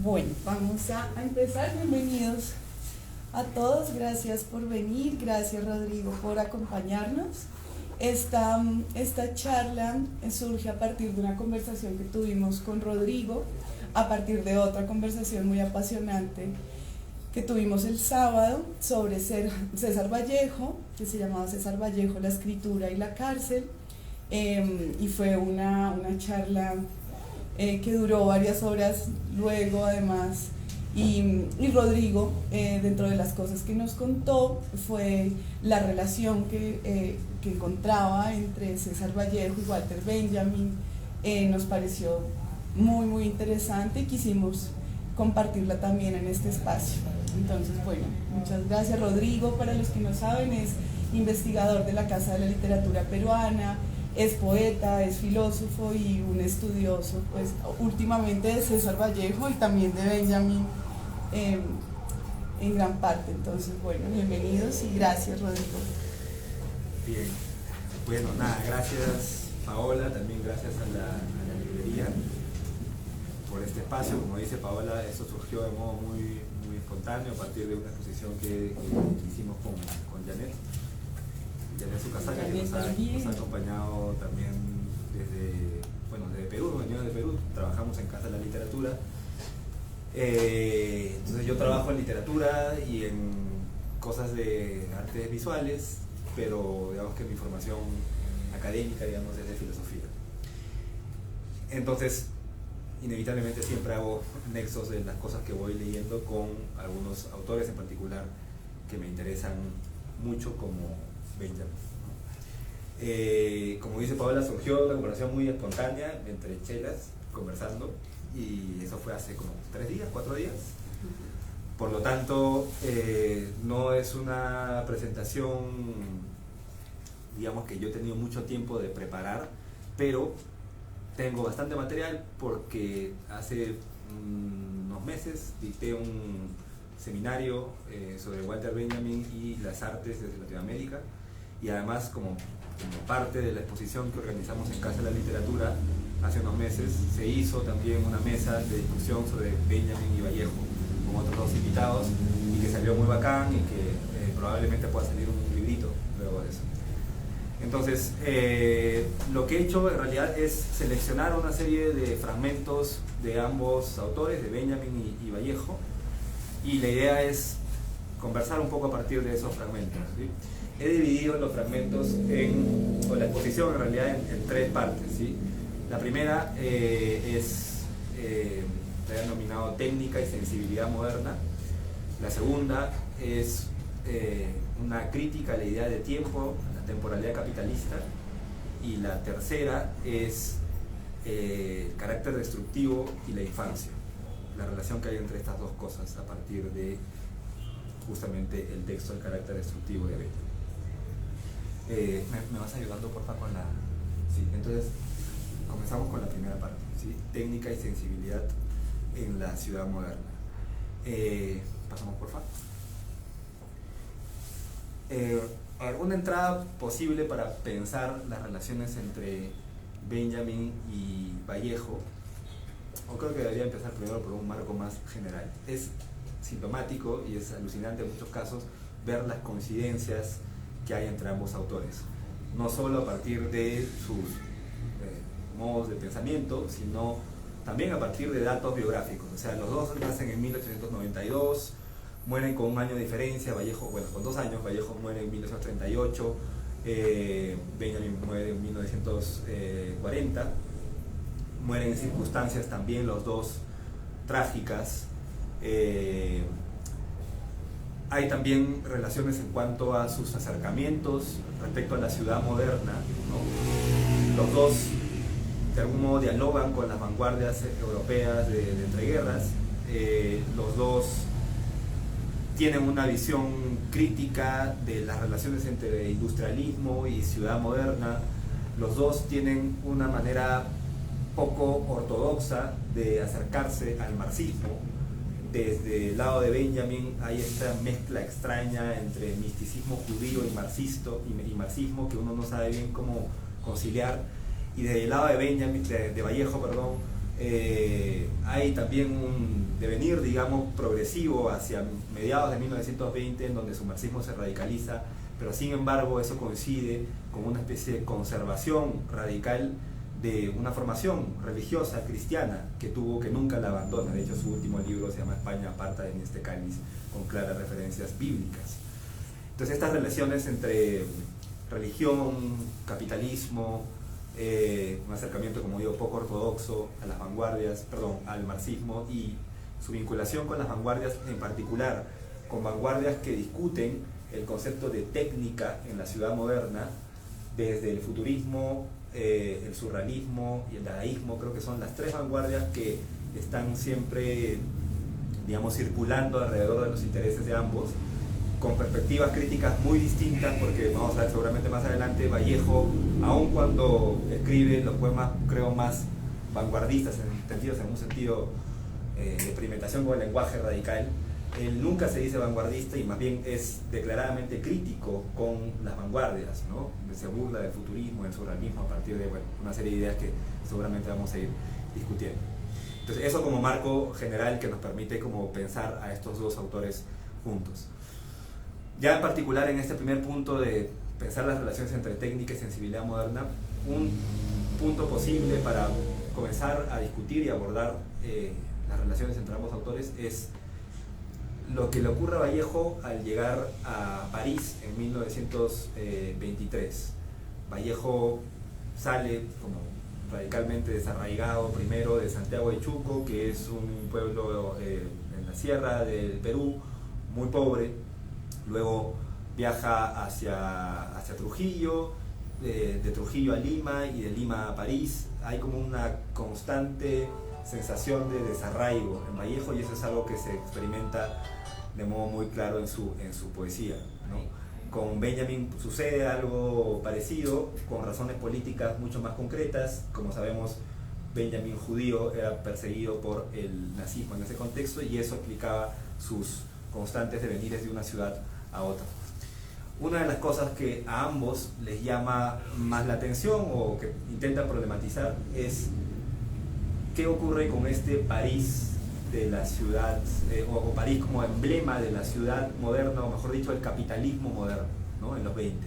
Bueno, vamos a empezar. Bienvenidos a todos. Gracias por venir. Gracias, Rodrigo, por acompañarnos. Esta charla surge a partir de una conversación que tuvimos con Rodrigo, a partir de otra conversación muy apasionante que tuvimos el sábado sobre César Vallejo, que se llamaba César Vallejo, la escritura y la cárcel, y fue una charla que duró varias horas luego además, y Rodrigo, dentro de las cosas que nos contó, fue la relación que encontraba entre César Vallejo y Walter Benjamin. Nos pareció muy interesante y quisimos compartirla también en este espacio. Entonces, bueno, muchas gracias. Rodrigo, para los que no saben, es investigador de la Casa de la Literatura Peruana, es poeta, es filósofo y un estudioso, pues, últimamente de César Vallejo y también de Benjamin en gran parte. Entonces, bueno, bienvenidos y gracias, Rodrigo. Bien, bueno, nada, gracias Paola, también gracias a la librería por este espacio. Como dice Paola, esto surgió de modo muy espontáneo a partir de una exposición que hicimos con Janet Sucasaca, que nos ha acompañado también desde Perú, venimos de Perú, trabajamos en Casa de la Literatura. Entonces yo trabajo en literatura y en cosas de artes visuales, pero digamos que mi formación académica, digamos, es de filosofía. Entonces, inevitablemente siempre hago nexos de las cosas que voy leyendo con algunos autores en particular que me interesan mucho, como Benjamin. Como dice Paola, surgió una conversación muy espontánea entre chelas, conversando, y eso fue hace como 4 días. Por lo tanto, no es una presentación, digamos, que yo he tenido mucho tiempo de preparar, pero tengo bastante material porque hace unos meses dicté un seminario sobre Walter Benjamin y las artes desde Latinoamérica, y además como parte de la exposición que organizamos en Casa de la Literatura hace unos meses, se hizo también una mesa de discusión sobre Benjamin y Vallejo con otros 2 invitados, y que salió muy bacán y que probablemente pueda salir un librito luego de eso. Entonces, lo que he hecho en realidad es seleccionar una serie de fragmentos de ambos autores, de Benjamin y Vallejo, y la idea es conversar un poco a partir de esos fragmentos, ¿sí? He dividido los fragmentos o la exposición en realidad en 3 partes, ¿sí? La primera la he denominado Técnica y Sensibilidad Moderna. La segunda es una crítica a la idea de tiempo, a la temporalidad capitalista. Y la tercera es el carácter destructivo y la infancia, la relación que hay entre estas 2 cosas a partir de justamente el texto del carácter destructivo de Benjamin. ¿Me vas ayudando, por favor, con la...? Sí, entonces comenzamos con la primera parte, ¿sí? Técnica y sensibilidad en la ciudad moderna. Pasamos, por favor. ¿Alguna entrada posible para pensar las relaciones entre Benjamin y Vallejo? O creo que debería empezar primero por un marco más general. Es sintomático y es alucinante en muchos casos ver las coincidencias que hay entre ambos autores, no solo a partir de sus modos de pensamiento, sino también a partir de datos biográficos. O sea, los dos nacen en 1892, mueren con un año de diferencia, Vallejo, bueno, con 2 años. Vallejo muere en 1938, Benjamin muere en 1940, mueren en circunstancias también los dos trágicas. Hay también relaciones en cuanto a sus acercamientos respecto a la ciudad moderna, ¿no? Los dos de algún modo dialogan con las vanguardias europeas de entreguerras. Los dos tienen una visión crítica de las relaciones entre industrialismo y ciudad moderna. Los dos tienen una manera poco ortodoxa de acercarse al marxismo. Desde el lado de Benjamin hay esta mezcla extraña entre misticismo judío y marxismo que uno no sabe bien cómo conciliar. Y desde el lado de Vallejo, hay también devenir, digamos, progresivo hacia mediados de 1920, en donde su marxismo se radicaliza, pero sin embargo eso coincide con una especie de conservación radical de una formación religiosa cristiana que tuvo, que nunca la abandona. De hecho, su último libro se llama España aparta de este cáliz, con claras referencias bíblicas. Entonces estas relaciones entre religión, capitalismo, un acercamiento, como digo, poco ortodoxo a las vanguardias, perdón, al marxismo, y su vinculación con las vanguardias, en particular con vanguardias que discuten el concepto de técnica en la ciudad moderna, desde el futurismo, el surrealismo y el dadaísmo. Creo que son las tres vanguardias que están siempre, digamos, circulando alrededor de los intereses de ambos, con perspectivas críticas muy distintas, porque vamos a ver seguramente más adelante, Vallejo, aun cuando escribe los poemas, creo, más vanguardistas, en un sentido de experimentación con el lenguaje radical, él nunca se dice vanguardista y más bien es declaradamente crítico con las vanguardias, ¿no? Se burla del futurismo, del surrealismo, a partir de, bueno, una serie de ideas que seguramente vamos a ir discutiendo. Entonces eso como marco general que nos permite como pensar a estos dos autores juntos. Ya en particular en este primer punto de pensar las relaciones entre técnica y sensibilidad moderna, un punto posible para comenzar a discutir y abordar las relaciones entre ambos autores es lo que le ocurre a Vallejo al llegar a París en 1923. Vallejo sale como radicalmente desarraigado primero de Santiago de Chuco, que es un pueblo en la sierra del Perú, muy pobre. Luego viaja hacia Trujillo, de Trujillo a Lima y de Lima a París. Hay como una constante sensación de desarraigo en Vallejo, y eso es algo que se experimenta de modo muy claro en su poesía, ¿no? Con Benjamin sucede algo parecido, con razones políticas mucho más concretas. Como sabemos, Benjamin, judío, era perseguido por el nazismo en ese contexto, y eso explicaba sus constantes devenires de una ciudad a otra. Una de las cosas que a ambos les llama más la atención o que intentan problematizar es qué ocurre con este París de la ciudad, o París como emblema de la ciudad moderna, o mejor dicho, el capitalismo moderno, ¿no? En los 20.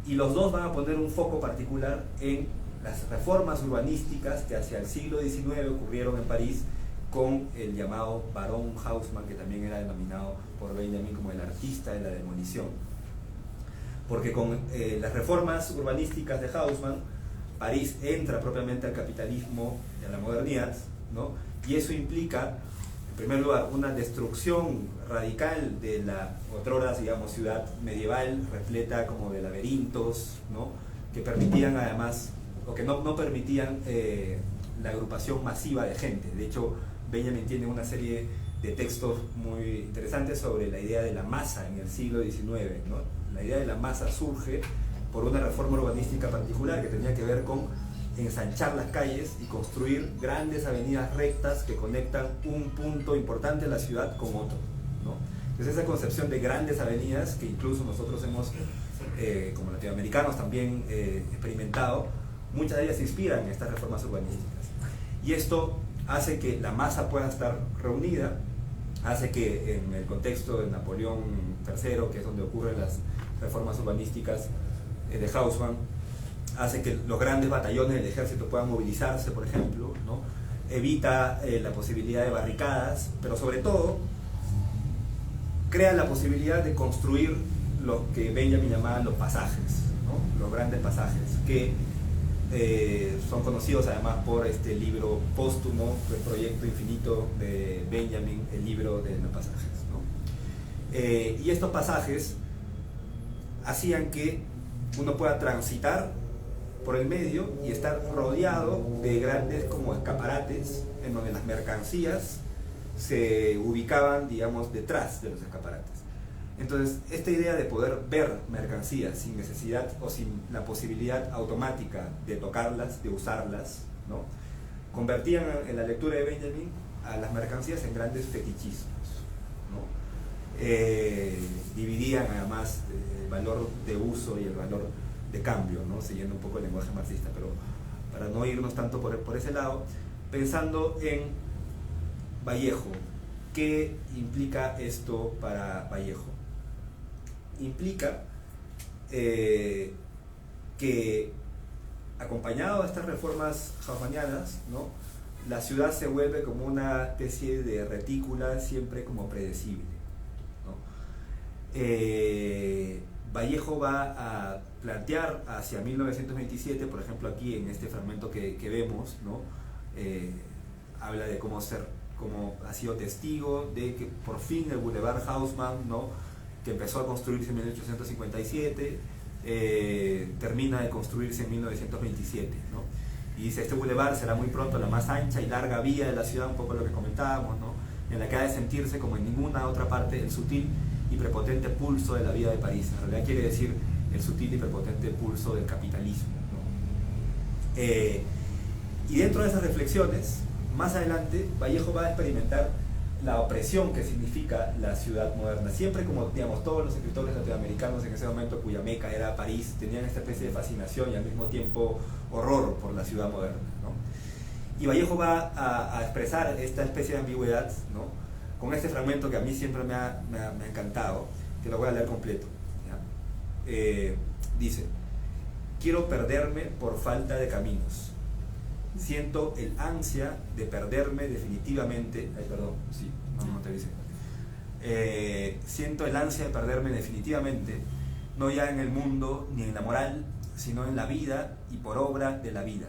Y los dos van a poner un foco particular en las reformas urbanísticas que hacia el siglo XIX ocurrieron en París, con el llamado Barón Haussmann, que también era denominado por Benjamin como el artista de la demolición. Porque con las reformas urbanísticas de Haussmann, París entra propiamente al capitalismo y a la modernidad, ¿no? Y eso implica, en primer lugar, una destrucción radical de la otrora, digamos, ciudad medieval, repleta como de laberintos, ¿no? Que permitían además, o que no permitían la agrupación masiva de gente. De hecho, Benjamin tiene una serie de textos muy interesantes sobre la idea de la masa en el siglo XIX, ¿no? La idea de la masa surge por una reforma urbanística particular que tenía que ver con ensanchar las calles y construir grandes avenidas rectas que conectan un punto importante de la ciudad con otro, ¿no? Entonces esa concepción de grandes avenidas, que incluso nosotros hemos, como latinoamericanos, también experimentado, muchas de ellas se inspiran en estas reformas urbanísticas. Y esto hace que la masa pueda estar reunida, hace que en el contexto de Napoleón III, que es donde ocurren las reformas urbanísticas de Haussmann, hace que los grandes batallones del ejército puedan movilizarse, por ejemplo, ¿no? Evita la posibilidad de barricadas, pero sobre todo crea la posibilidad de construir lo que Benjamin llamaba los pasajes, ¿no? Los grandes pasajes, que son conocidos además por este libro póstumo, el proyecto infinito de Benjamin, el libro de los pasajes, ¿no? Y estos pasajes hacían que uno pueda transitar por el medio y estar rodeado de grandes como escaparates en donde las mercancías se ubicaban, digamos, detrás de los escaparates. Entonces, esta idea de poder ver mercancías sin necesidad o sin la posibilidad automática de tocarlas, de usarlas, ¿no? Convertían en la lectura de Benjamin a las mercancías en grandes fetichismos, ¿no? Dividían además el valor de uso y el valor de cambio, ¿no? Siguiendo un poco el lenguaje marxista, pero para no irnos tanto por ese lado, pensando en Vallejo. ¿Qué implica esto para Vallejo? Implica que, acompañado de estas reformas haussmannianas, ¿no?, la ciudad se vuelve como una especie de retícula siempre como predecible, ¿no? Vallejo va a plantear hacia 1927, por ejemplo aquí en este fragmento que vemos, ¿no?, habla de cómo ha sido testigo de que por fin el Boulevard Haussmann, ¿no?, que empezó a construirse en 1857, termina de construirse en 1927, ¿no? Y dice, este bulevar será muy pronto la más ancha y larga vía de la ciudad, un poco lo que comentábamos, ¿no?, en la que ha de sentirse como en ninguna otra parte el sutil y prepotente pulso de la vida de París. En realidad quiere decir el sutil y prepotente pulso del capitalismo, ¿no? Y dentro de esas reflexiones, más adelante, Vallejo va a experimentar la opresión que significa la ciudad moderna. Siempre, como digamos, todos los escritores latinoamericanos en ese momento, cuya meca era París, tenían esta especie de fascinación y al mismo tiempo horror por la ciudad moderna, ¿no? Y Vallejo va a expresar esta especie de ambigüedad, ¿no?, con este fragmento que a mí siempre me ha encantado, que lo voy a leer completo, ¿ya? Dice: quiero perderme por falta de caminos. Siento el ansia de perderme definitivamente. No te dice. Siento el ansia de perderme definitivamente, no ya en el mundo ni en la moral, sino en la vida y por obra de la vida.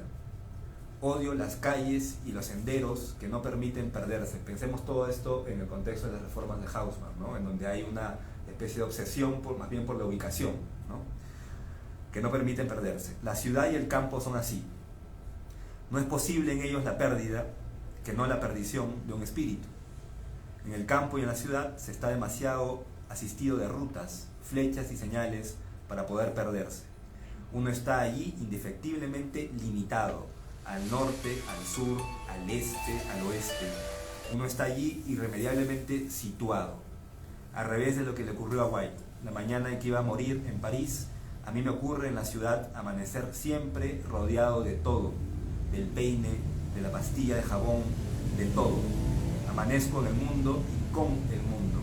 Odio las calles y los senderos que no permiten perderse. Pensemos todo esto en el contexto de las reformas de Haussmann, ¿no?, en donde hay una especie de obsesión más bien por la ubicación, ¿no?, que no permiten perderse. La ciudad y el campo son así. No es posible en ellos la pérdida, que no la perdición de un espíritu. En el campo y en la ciudad se está demasiado asistido de rutas, flechas y señales para poder perderse. Uno está allí indefectiblemente limitado, al norte, al sur, al este, al oeste. Uno está allí irremediablemente situado. Al revés de lo que le ocurrió a White, la mañana en que iba a morir en París, a mí me ocurre en la ciudad amanecer siempre rodeado de todo, del peine, de la pastilla de jabón, de todo. Amanezco en el mundo y con el mundo,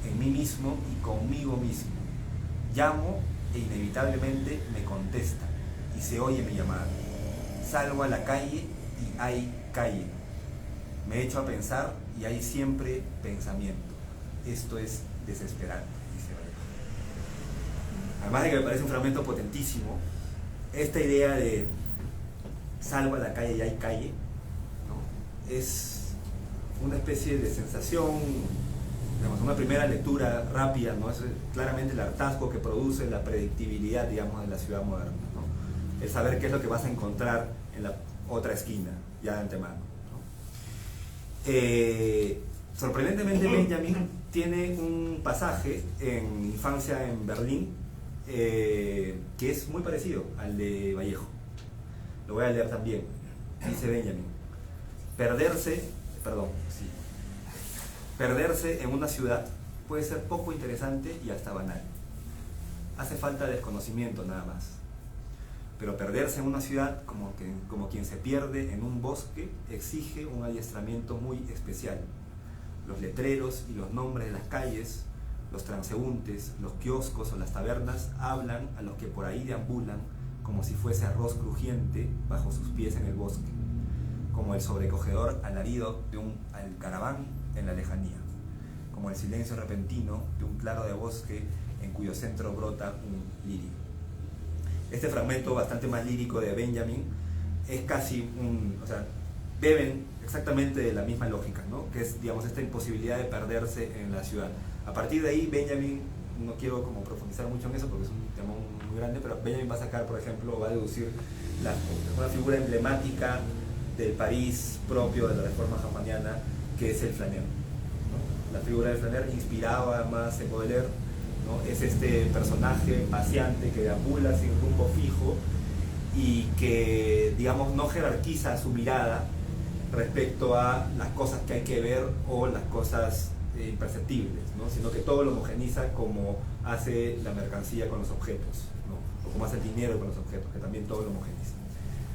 en mí mismo y conmigo mismo. Llamo e inevitablemente me contesta y se oye mi llamada. Salgo a la calle y hay calle. Me echo a pensar y hay siempre pensamiento. Esto es desesperante, dice Vallejo. Además de que me parece un fragmento potentísimo, esta idea de salgo a la calle y hay calle, ¿no?, es una especie de sensación, digamos, una primera lectura rápida, ¿no?, es claramente el hartazgo que produce la predictibilidad, digamos, de la ciudad moderna, ¿no?, el saber qué es lo que vas a encontrar en la otra esquina, ya de antemano, ¿no? Sorprendentemente, Benjamin tiene un pasaje en Infancia en Berlín que es muy parecido al de Vallejo. Lo voy a leer también. Dice Benjamin: perderse en una ciudad puede ser poco interesante y hasta banal. Hace falta desconocimiento nada más. Pero perderse en una ciudad, como quien se pierde en un bosque, exige un adiestramiento muy especial. Los letreros y los nombres de las calles, los transeúntes, los kioscos o las tabernas hablan a los que por ahí deambulan como si fuese arroz crujiente bajo sus pies en el bosque, como el sobrecogedor alarido de un alcaraván en la lejanía, como el silencio repentino de un claro de bosque en cuyo centro brota un lirio. Este fragmento bastante más lírico de Benjamin es casi beben exactamente de la misma lógica, ¿no?, que es, digamos, esta imposibilidad de perderse en la ciudad. A partir de ahí, Benjamin, no quiero como profundizar mucho en eso porque es un tema muy grande, pero Benjamin va a sacar, por ejemplo, va a deducir una figura emblemática del París propio de la reforma haussmanniana, que es el flaneur, ¿no? La figura del flaneur, inspirado además en Baudelaire, ¿no?, es este personaje paseante que deambula sin rumbo fijo y que, digamos, no jerarquiza su mirada respecto a las cosas que hay que ver o las cosas imperceptibles, ¿no?, sino que todo lo homogeniza como hace la mercancía con los objetos, ¿no?, o como hace el dinero con los objetos, que también todo lo homogeniza.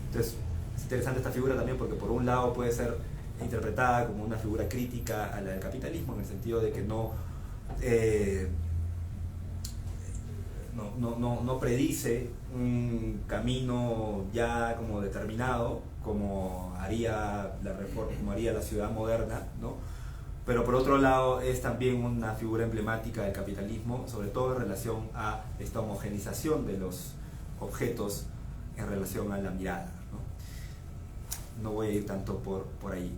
Entonces, es interesante esta figura también porque por un lado puede ser interpretada como una figura crítica a la del capitalismo, en el sentido de que no predice un camino ya como determinado, como haría la reforma, como haría la ciudad moderna, ¿no? Pero por otro lado es también una figura emblemática del capitalismo, sobre todo en relación a esta homogenización de los objetos en relación a la mirada, ¿no? No voy a ir tanto por ahí.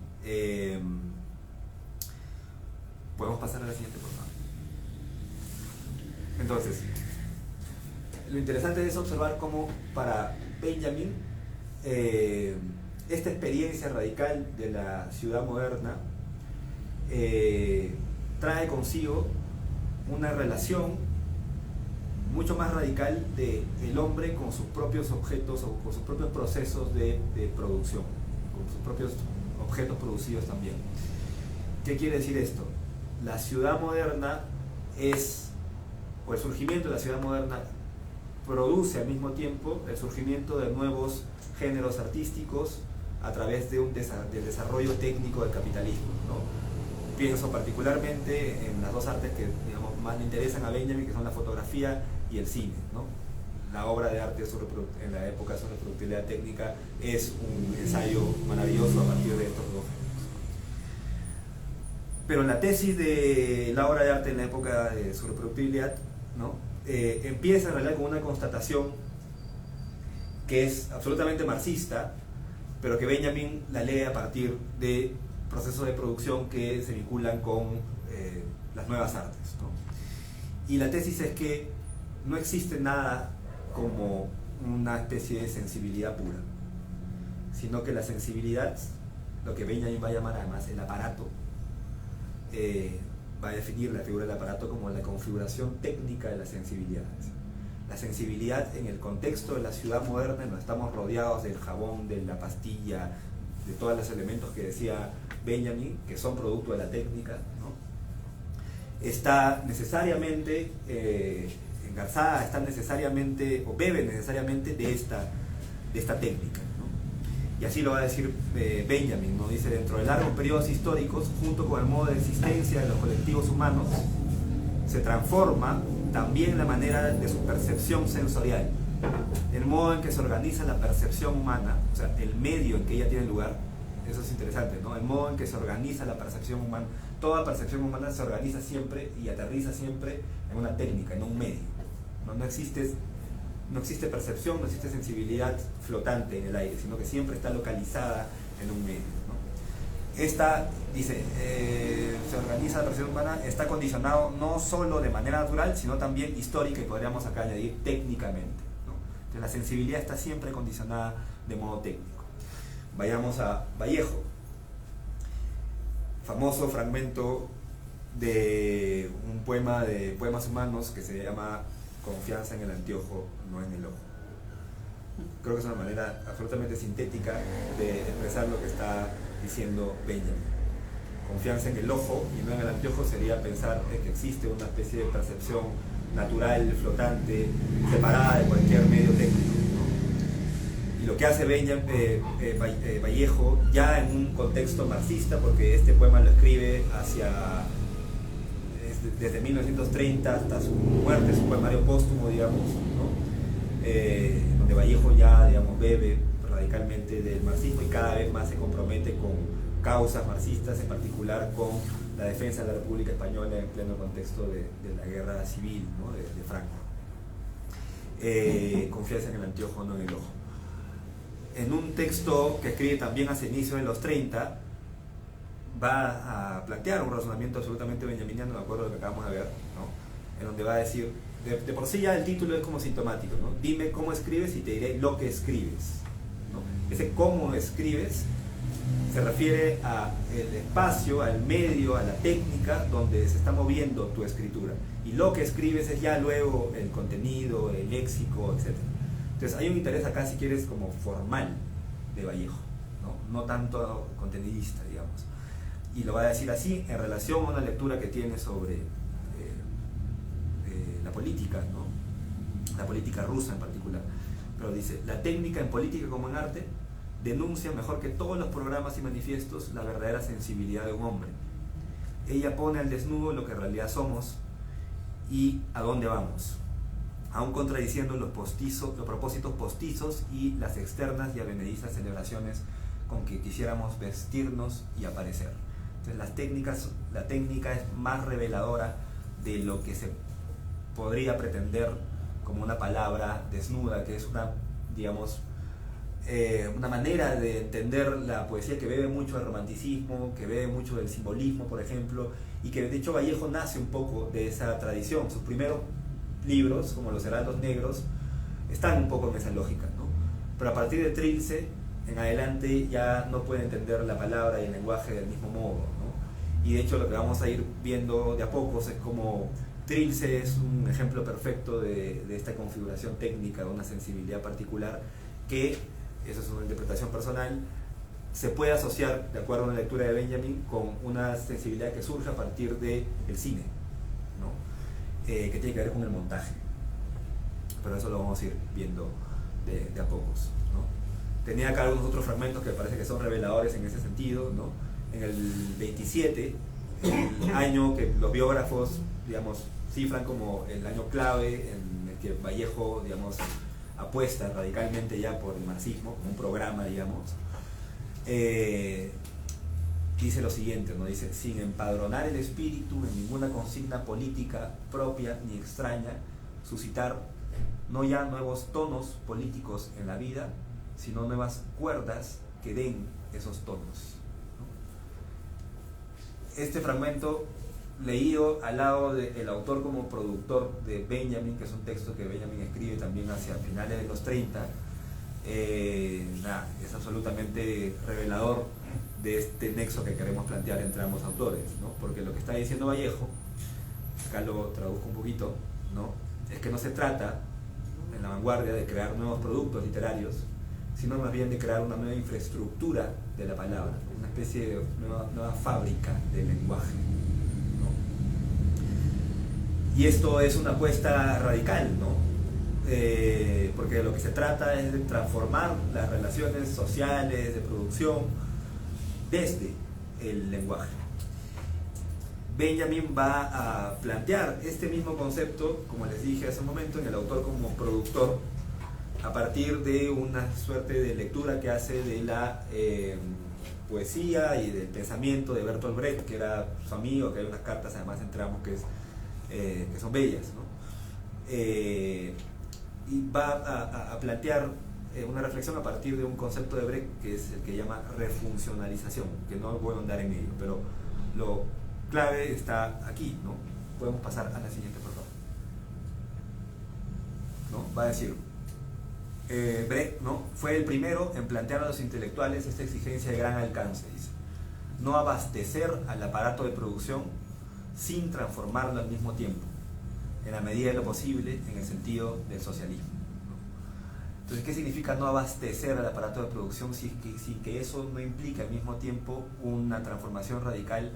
¿Podemos pasar a la siguiente, por favor? Entonces, lo interesante es observar cómo para Benjamin esta experiencia radical de la ciudad moderna trae consigo una relación mucho más radical del hombre con sus propios objetos o con sus propios procesos de producción, con sus propios objetos producidos también. ¿Qué quiere decir esto? La ciudad moderna o el surgimiento de la ciudad moderna produce al mismo tiempo el surgimiento de nuevos géneros artísticos a través del desarrollo técnico del capitalismo, ¿no? Pienso particularmente en las dos artes que, digamos, más le interesan a Benjamin, que son la fotografía y el cine, ¿no? La obra de arte en la época sobre productividad técnica es un ensayo maravilloso a partir de estos dos géneros. Pero la tesis de la obra de arte en la época de sobreproductividad, ¿no? Empieza en realidad con una constatación que es absolutamente marxista, pero que Benjamin la lee a partir de procesos de producción que se vinculan con las nuevas artes, ¿no? Y la tesis es que no existe nada como una especie de sensibilidad pura, sino que la sensibilidad, lo que Benjamin va a llamar además el aparato, va a definir la figura del aparato como la configuración técnica de las sensibilidades. La sensibilidad en el contexto de la ciudad moderna, en donde estamos rodeados del jabón, de la pastilla, de todos los elementos que decía Benjamin, que son producto de la técnica, ¿no? Está necesariamente engarzada, está necesariamente, o bebe necesariamente de esta técnica, ¿no? Y así lo va a decir Benjamin, ¿no? Dice: dentro de largos periodos históricos, junto con el modo de existencia de los colectivos humanos, se transforma también la manera de su percepción sensorial, el modo en que se organiza la percepción humana, o sea, el medio en que ella tiene lugar. Eso es interesante, ¿no? El modo en que se organiza la percepción humana. Toda percepción humana se organiza siempre y aterriza siempre en una técnica, en un medio. No existe percepción, no existe sensibilidad flotante en el aire, sino que siempre está localizada en un medio, ¿no? Esta, dice, se organiza la percepción humana, está condicionado no solo de manera natural, sino también histórica, y podríamos acá añadir técnicamente, ¿no? Entonces la sensibilidad está siempre condicionada de modo técnico. Vayamos a Vallejo, famoso fragmento de un poema de Poemas Humanos que se llama Confianza en el anteojo, no en el ojo. Creo que es una manera absolutamente sintética de expresar lo que está diciendo Benjamin. Confianza en el ojo y no en el anteojo sería pensar que existe una especie de percepción natural, flotante, separada de cualquier medio técnico, ¿no? Y lo que hace Vallejo, ya en un contexto marxista, porque este poema lo escribe desde 1930 hasta su muerte, su poemario póstumo, digamos, ¿no? Donde Vallejo ya, digamos, bebe radicalmente del marxismo y cada vez más se compromete con causas marxistas, en particular con la defensa de la República Española en pleno contexto de la guerra civil, ¿no? de Franco. Confianza en el anteojo, no en el ojo. En un texto que escribe también hacia inicio de los 30, va a plantear un razonamiento absolutamente benjaminiano, de acuerdo a lo que acabamos de ver, ¿no? En donde va a decir, de por sí ya el título es como sintomático, ¿no? Dime cómo escribes y te diré lo que escribes, ¿no? Ese cómo escribes se refiere al espacio, al medio, a la técnica donde se está moviendo tu escritura, y lo que escribes es ya luego el contenido, el léxico, etc. Entonces hay un interés acá, si quieres, como formal de Vallejo, no tanto contenidista, digamos. Y lo va a decir así en relación a una lectura que tiene sobre la política, ¿no? La política rusa en particular. Pero dice: la técnica en política como en arte denuncia mejor que todos los programas y manifiestos la verdadera sensibilidad de un hombre. Ella pone al desnudo lo que en realidad somos y a dónde vamos, aún contradiciendo los propósitos postizos y las externas y advenedizas celebraciones con que quisiéramos vestirnos y aparecer. Entonces la técnica es más reveladora de lo que se podría pretender como una palabra desnuda, que es una, digamos, una manera de entender la poesía que bebe mucho del romanticismo, que bebe mucho del simbolismo, por ejemplo, y que de hecho Vallejo nace un poco de esa tradición. Sus primeros libros, como Los Heraldos Negros, están un poco en esa lógica, ¿no? Pero a partir de Trilce en adelante ya no puede entender la palabra y el lenguaje del mismo modo, ¿no? Y de hecho lo que vamos a ir viendo de a pocos es como Trilce es un ejemplo perfecto de esta configuración técnica, de una sensibilidad particular que, eso es una interpretación personal, se puede asociar, de acuerdo a una lectura de Benjamin, con una sensibilidad que surge a partir del cine, ¿no? Que tiene que ver con el montaje. Pero eso lo vamos a ir viendo de a pocos, ¿no? Tenía acá algunos otros fragmentos que me parece que son reveladores en ese sentido, ¿no? En el 27, el año que los biógrafos, digamos, cifran como el año clave en el que Vallejo, digamos, apuesta radicalmente ya por el marxismo, como un programa, digamos, dice lo siguiente, ¿no? Dice: sin empadronar el espíritu en ninguna consigna política propia ni extraña, suscitar no ya nuevos tonos políticos en la vida, sino nuevas cuerdas que den esos tonos, ¿no? Este fragmento leído al lado del autor como productor de Benjamin, que es un texto que Benjamin escribe también hacia finales de los 30, es absolutamente revelador de este nexo que queremos plantear entre ambos autores, ¿no? Porque lo que está diciendo Vallejo, acá lo traduzco un poquito, ¿no? Es que no se trata en la vanguardia de crear nuevos productos literarios, sino más bien de crear una nueva infraestructura de la palabra, una especie de nueva fábrica del lenguaje, ¿no? Y esto es una apuesta radical, ¿no? Porque de lo que se trata es de transformar las relaciones sociales, de producción, desde el lenguaje. Benjamin va a plantear este mismo concepto, como les dije hace un momento, en el autor como productor, a partir de una suerte de lectura que hace de la poesía y del pensamiento de Bertolt Brecht, que era su amigo, que hay unas cartas además entre ambos que son bellas, ¿no? Y va a plantear una reflexión a partir de un concepto de Brecht que es el que llama refuncionalización, que no voy a andar en ello, pero lo clave está aquí, ¿no? Podemos pasar a la siguiente, por favor, ¿no? Va a decir, Brecht, ¿no?, fue el primero en plantear a los intelectuales esta exigencia de gran alcance, dice: no abastecer al aparato de producción sin transformarlo al mismo tiempo, en la medida de lo posible, en el sentido del socialismo, ¿no? Entonces, ¿qué significa no abastecer al aparato de producción sin que eso no implica al mismo tiempo una transformación radical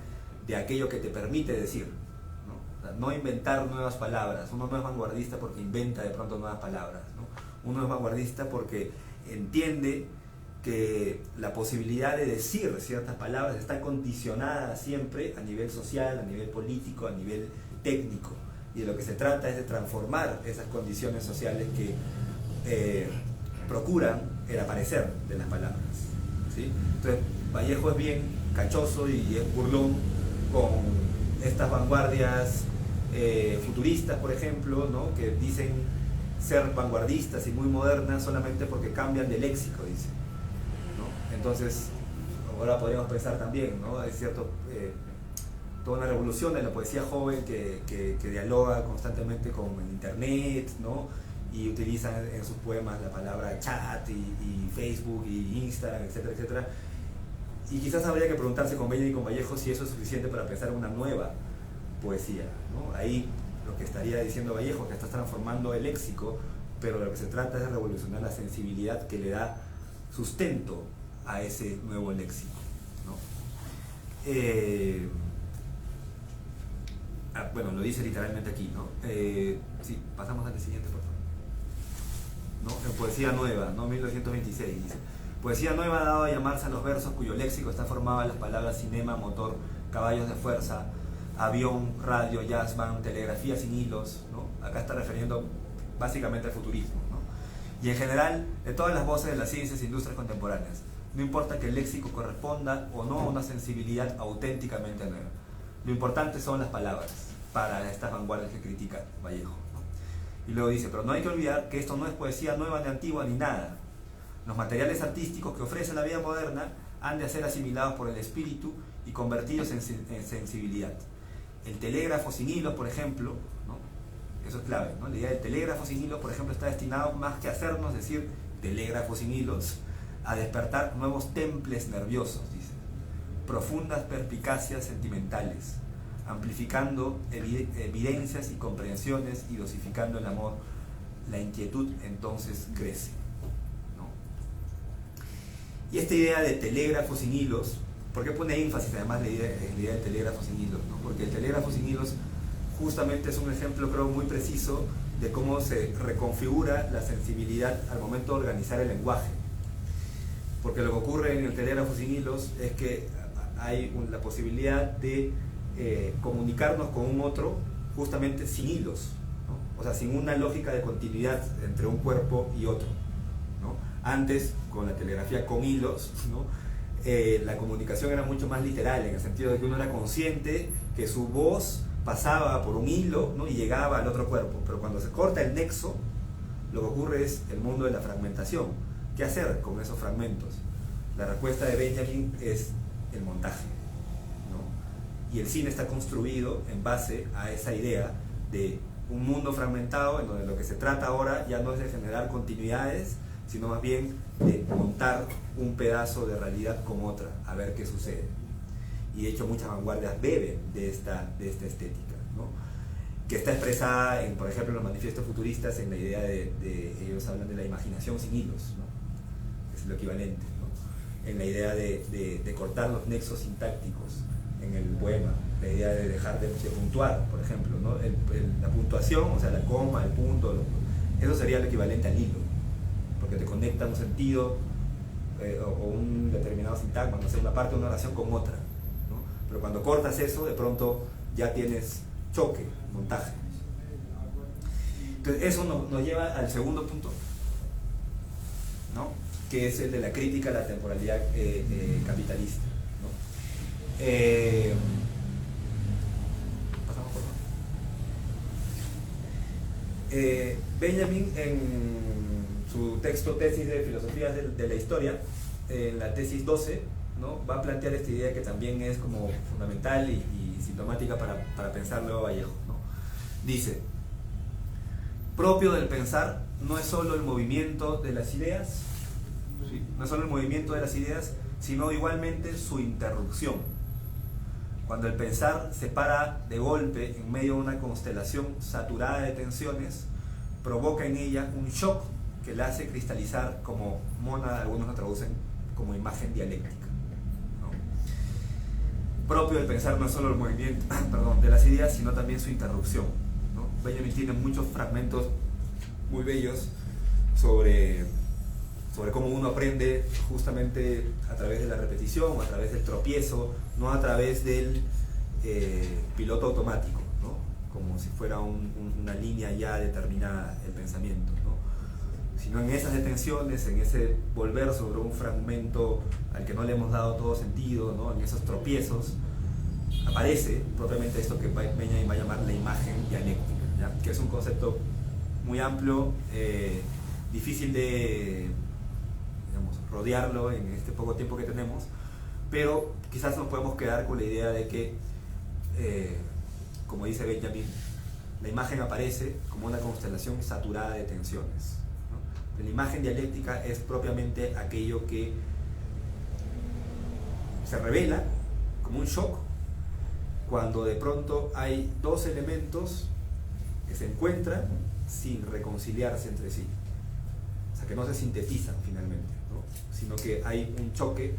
de aquello que te permite decir, ¿no? O sea, no inventar nuevas palabras. Uno no es vanguardista porque inventa de pronto nuevas palabras, ¿no? Uno es vanguardista porque entiende que la posibilidad de decir ciertas palabras está condicionada siempre a nivel social, a nivel político, a nivel técnico, y de lo que se trata es de transformar esas condiciones sociales que procuran el aparecer de las palabras, ¿sí? Entonces Vallejo es bien cachoso y es burlón con estas vanguardias futuristas, por ejemplo, ¿no?, que dicen ser vanguardistas y muy modernas solamente porque cambian de léxico, dice, ¿no? Entonces, ahora podríamos pensar también, ¿no?, es cierto, toda una revolución de la poesía joven que dialoga constantemente con el internet, ¿no?, y utiliza en sus poemas la palabra chat y Facebook y Instagram, etcétera, etcétera. Y quizás habría que preguntarse con Benjamin y con Vallejo si eso es suficiente para pensar en una nueva poesía, ¿no? Ahí lo que estaría diciendo Vallejo, que estás transformando el léxico, pero de lo que se trata es de revolucionar la sensibilidad que le da sustento a ese nuevo léxico, ¿no? Bueno, lo dice literalmente aquí, ¿no? Sí, pasamos al siguiente, por favor, ¿no? En Poesía Nueva, ¿no? 1926, dice: Poesía nueva ha dado a llamarse a los versos cuyo léxico está formado de las palabras cinema, motor, caballos de fuerza, avión, radio, jazz band, telegrafía sin hilos, ¿no? Acá está refiriendo básicamente al futurismo, ¿no? Y en general de todas las voces de las ciencias e industrias contemporáneas. No importa que el léxico corresponda o no a una sensibilidad auténticamente nueva. Lo importante son las palabras para estas vanguardias que critica Vallejo, ¿no? Y luego dice, pero no hay que olvidar que esto no es poesía nueva ni antigua ni nada. Los materiales artísticos que ofrece la vida moderna han de ser asimilados por el espíritu y convertidos en sensibilidad. El telégrafo sin hilos, por ejemplo, ¿no? Eso es clave, ¿no? La idea del telégrafo sin hilos, por ejemplo, está destinado más que a hacernos decir telégrafo sin hilos, a despertar nuevos temples nerviosos, dice, profundas perspicacias sentimentales, amplificando evidencias y comprensiones y dosificando el amor. La inquietud entonces crece, ¿no? Y esta idea de telégrafo sin hilos, ¿por qué pone énfasis además la idea del telégrafo sin hilos, ¿no? Porque el telégrafo sin hilos justamente es un ejemplo, creo, muy preciso de cómo se reconfigura la sensibilidad al momento de organizar el lenguaje. Porque lo que ocurre en el telégrafo sin hilos es que hay la posibilidad de comunicarnos con un otro justamente sin hilos, ¿no? O sea, sin una lógica de continuidad entre un cuerpo y otro, ¿no? Antes, con la telegrafía con hilos, ¿no? La comunicación era mucho más literal, en el sentido de que uno era consciente que su voz pasaba por un hilo, ¿no? Y llegaba al otro cuerpo. Pero cuando se corta el nexo, lo que ocurre es el mundo de la fragmentación. ¿Qué hacer con esos fragmentos? La respuesta de Benjamin es el montaje, ¿no? Y el cine está construido en base a esa idea de un mundo fragmentado en donde lo que se trata ahora ya no es de generar continuidades, sino más bien de montar un pedazo de realidad con otra, a ver qué sucede. Y de hecho muchas vanguardias beben de esta estética, ¿no? Que está expresada, por ejemplo, en los manifiestos futuristas, en la idea ellos hablan de la imaginación sin hilos, ¿no? Es lo equivalente, ¿no? En la idea de cortar los nexos sintácticos en el poema, la idea de dejar de puntuar, por ejemplo, ¿no? La puntuación, o sea, la coma, el punto, eso sería lo equivalente al hilo, porque te conecta un sentido o un determinado sintagma, no sé, una parte de una oración con otra, ¿no? Pero cuando cortas eso, de pronto ya tienes choque, montaje. Entonces eso nos lleva al segundo punto, ¿no? Que es el de la crítica a la temporalidad capitalista, ¿no? Pasamos por Benjamin, en su texto tesis de filosofía de la historia, en la tesis 12, ¿no? Va a plantear esta idea que también es como fundamental y sintomática para pensarlo a Vallejo, ¿no? Dice, propio del pensar no es solo el movimiento de las ideas, ¿sí? No es solo el movimiento de las ideas, sino igualmente su interrupción. Cuando el pensar se para de golpe en medio de una constelación saturada de tensiones, provoca en ella un shock que la hace cristalizar como mónada, algunos lo traducen como imagen dialéctica, ¿no? Propio del pensar no es solo el movimiento de las ideas, sino también su interrupción, ¿no? Benjamin tiene muchos fragmentos muy bellos sobre cómo uno aprende justamente a través de la repetición, a través del tropiezo, no a través del piloto automático, ¿no? Como si fuera una línea ya determinada el pensamiento, ¿no? Sino en esas detenciones, en ese volver sobre un fragmento al que no le hemos dado todo sentido, ¿no? En esos tropiezos, aparece propiamente esto que Benjamin va a llamar la imagen dialéctica, ¿ya? Que es un concepto muy amplio, difícil de, digamos, rodearlo en este poco tiempo que tenemos, pero quizás nos podemos quedar con la idea de que, como dice Benjamin, la imagen aparece como una constelación saturada de tensiones, ¿no? La imagen dialéctica es propiamente aquello que se revela como un shock cuando de pronto hay dos elementos que se encuentran sin reconciliarse entre sí, o sea, que no se sintetizan finalmente, ¿no? Sino que hay un choque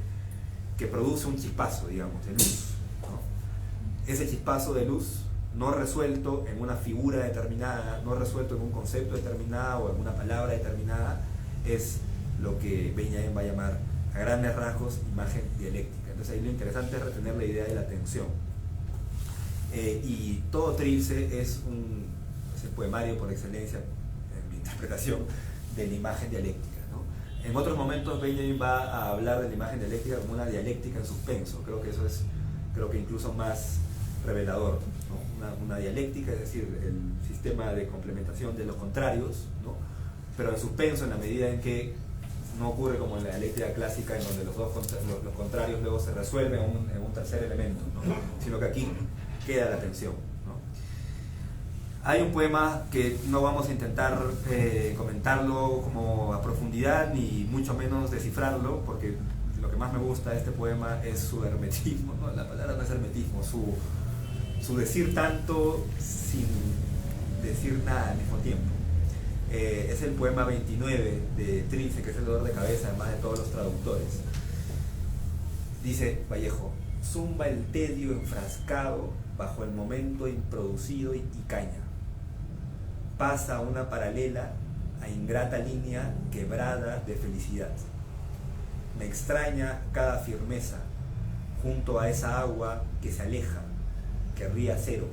que produce un chispazo, digamos, de luz, ¿no? Ese chispazo de luz no resuelto en una figura determinada, no resuelto en un concepto determinado o en una palabra determinada, es lo que Benjamin va a llamar a grandes rasgos, imagen dialéctica. Entonces ahí lo interesante es retener la idea de la tensión. Y todo Trilce es el poemario por excelencia, en mi interpretación, de la imagen dialéctica, ¿no? En otros momentos Benjamin va a hablar de la imagen dialéctica como una dialéctica en suspenso. Creo que eso es incluso más revelador, ¿no? Una dialéctica, es decir, el sistema de complementación de los contrarios, ¿no? Pero en suspenso, en la medida en que no ocurre como en la dialéctica clásica, en donde los contrarios luego se resuelven en un tercer elemento, ¿no? Sino que aquí queda la tensión, ¿no? Hay un poema que no vamos a intentar comentarlo como a profundidad, ni mucho menos descifrarlo, porque lo que más me gusta de este poema es su hermetismo, ¿no? La palabra no es hermetismo, su decir tanto sin decir nada al mismo tiempo. Es el poema 29 de Trilce, que es el dolor de cabeza, además de todos los traductores. Dice Vallejo: zumba el tedio enfrascado bajo el momento improducido y caña. Pasa una paralela a ingrata línea quebrada de felicidad. Me extraña cada firmeza junto a esa agua que se aleja, que ría cero,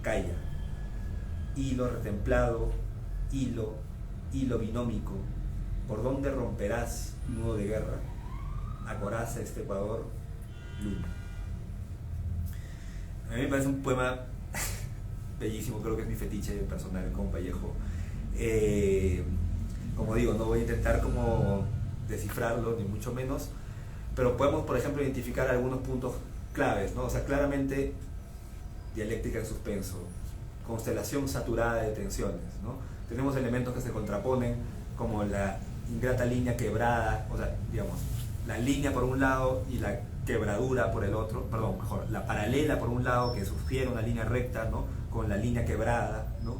calla. Hilo retemplado, hilo binómico, ¿por dónde romperás, nudo de guerra? Acoraza este Ecuador, luna. A mí me parece un poema bellísimo, creo que es mi fetiche personal con Vallejo. Como digo, no voy a intentar como descifrarlo, ni mucho menos, pero podemos, por ejemplo, identificar algunos puntos claves, ¿no? O sea, claramente dialéctica en suspenso, constelación saturada de tensiones, ¿no? Tenemos elementos que se contraponen, como la ingrata línea quebrada, o sea, digamos, la línea por un lado y la quebradura por el otro, perdón, mejor, la paralela por un lado que sugiere una línea recta, ¿no? Con la línea quebrada, ¿no?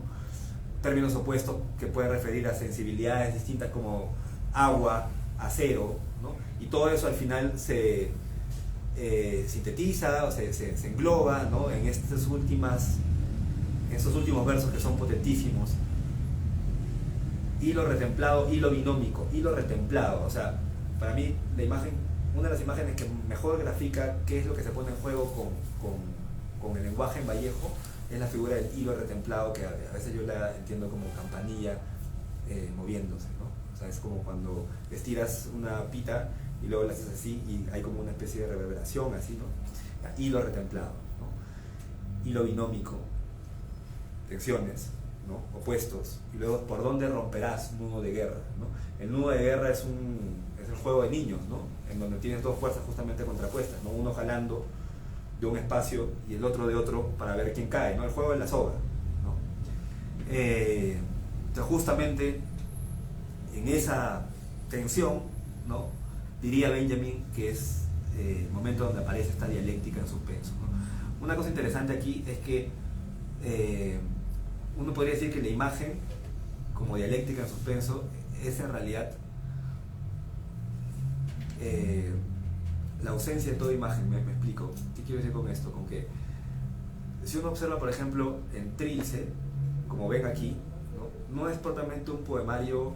Términos opuestos que pueden referir a sensibilidades distintas como agua, acero, ¿no? Y todo eso al final se sintetiza o se engloba, ¿no? En estos últimos versos que son potentísimos. Hilo retemplado, hilo binómico, hilo retemplado. O sea, para mí la imagen, una de las imágenes que mejor grafica qué es lo que se pone en juego con el lenguaje en Vallejo es la figura del hilo retemplado, que a veces yo la entiendo como campanilla moviéndose, ¿no? O sea, es como cuando estiras una pita y luego la haces así y hay como una especie de reverberación así, ¿no? Hilo retemplado, ¿no? Hilo binómico, tensiones, ¿no? Opuestos, y luego ¿por dónde romperás, nudo de guerra, ¿no? El nudo de guerra es el juego de niños, ¿no? En donde tienes dos fuerzas justamente contrapuestas, ¿no? Uno jalando de un espacio y el otro de otro para ver quién cae, ¿no? El juego de la soga, ¿no? Entonces justamente en esa tensión, ¿no? Diría Benjamin que es el momento donde aparece esta dialéctica en suspenso, ¿no? Una cosa interesante aquí es que uno podría decir que la imagen como dialéctica en suspenso es en realidad la ausencia de toda imagen. Me explico. ¿Qué quiero decir con esto? Con que si uno observa, por ejemplo, en Trilce, como ven aquí, no es propiamente un poemario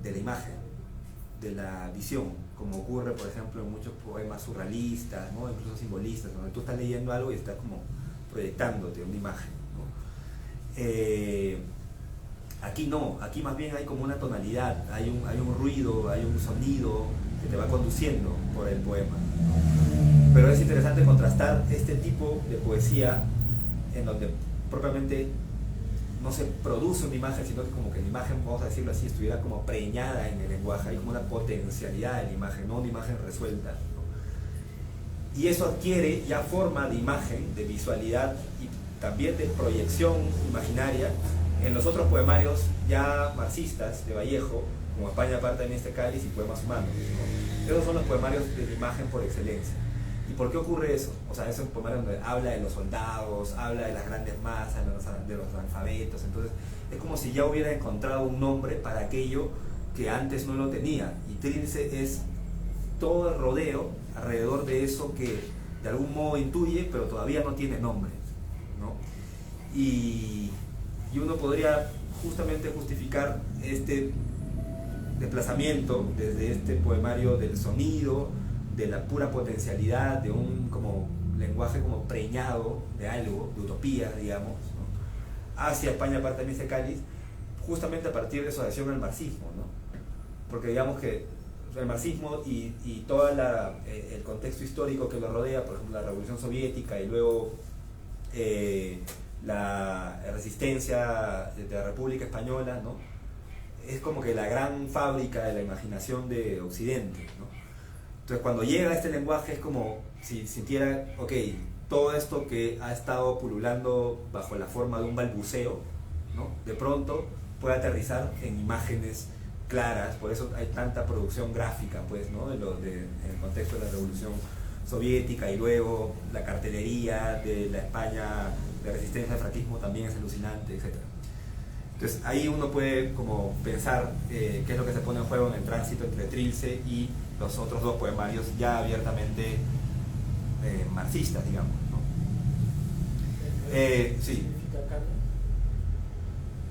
de la imagen, de la visión, como ocurre, por ejemplo, en muchos poemas surrealistas, ¿no? Incluso simbolistas, donde tú estás leyendo algo y estás como proyectándote una imagen, ¿no? Aquí no, aquí más bien hay como una tonalidad, hay un ruido, hay un sonido que te va conduciendo por el poema. Pero es interesante contrastar este tipo de poesía en donde propiamente no se produce una imagen, sino que como que la imagen, vamos a decirlo así, estuviera como preñada en el lenguaje, hay como una potencialidad de la imagen, no una imagen resuelta, ¿no? Y eso adquiere ya forma de imagen, de visualidad y también de proyección imaginaria en los otros poemarios ya marxistas de Vallejo, como España aparta en este cáliz y Poemas Humanos, ¿no? Esos son los poemarios de la imagen por excelencia. ¿Y por qué ocurre eso? O sea, es un poemario donde habla de los soldados, habla de las grandes masas, de los analfabetos. Entonces, es como si ya hubiera encontrado un nombre para aquello que antes no lo tenía. Y Trilce es todo el rodeo alrededor de eso que de algún modo intuye, pero todavía no tiene nombre, ¿no? Y uno podría justamente justificar este desplazamiento desde este poemario del sonido, de la pura potencialidad, de un como lenguaje como preñado de algo, de utopía, digamos, ¿no? Hacia España parte de Cáliz, justamente a partir de su adhesión al marxismo, ¿no? Porque digamos que el marxismo y todo el contexto histórico que lo rodea, por ejemplo la Revolución Soviética y luego la resistencia de la República Española, ¿no? Es como que la gran fábrica de la imaginación de Occidente, ¿no? Entonces cuando llega este lenguaje es como si sintiera, ok, todo esto que ha estado pululando bajo la forma de un balbuceo, ¿no? De pronto puede aterrizar en imágenes claras, por eso hay tanta producción gráfica, pues, ¿no? En el contexto de la Revolución Soviética, y luego la cartelería de la España de resistencia al franquismo también es alucinante, etc. Entonces ahí uno puede como pensar qué es lo que se pone en juego en el tránsito entre Trilce y los otros dos poemarios ya abiertamente marxistas, digamos, ¿no? Sí.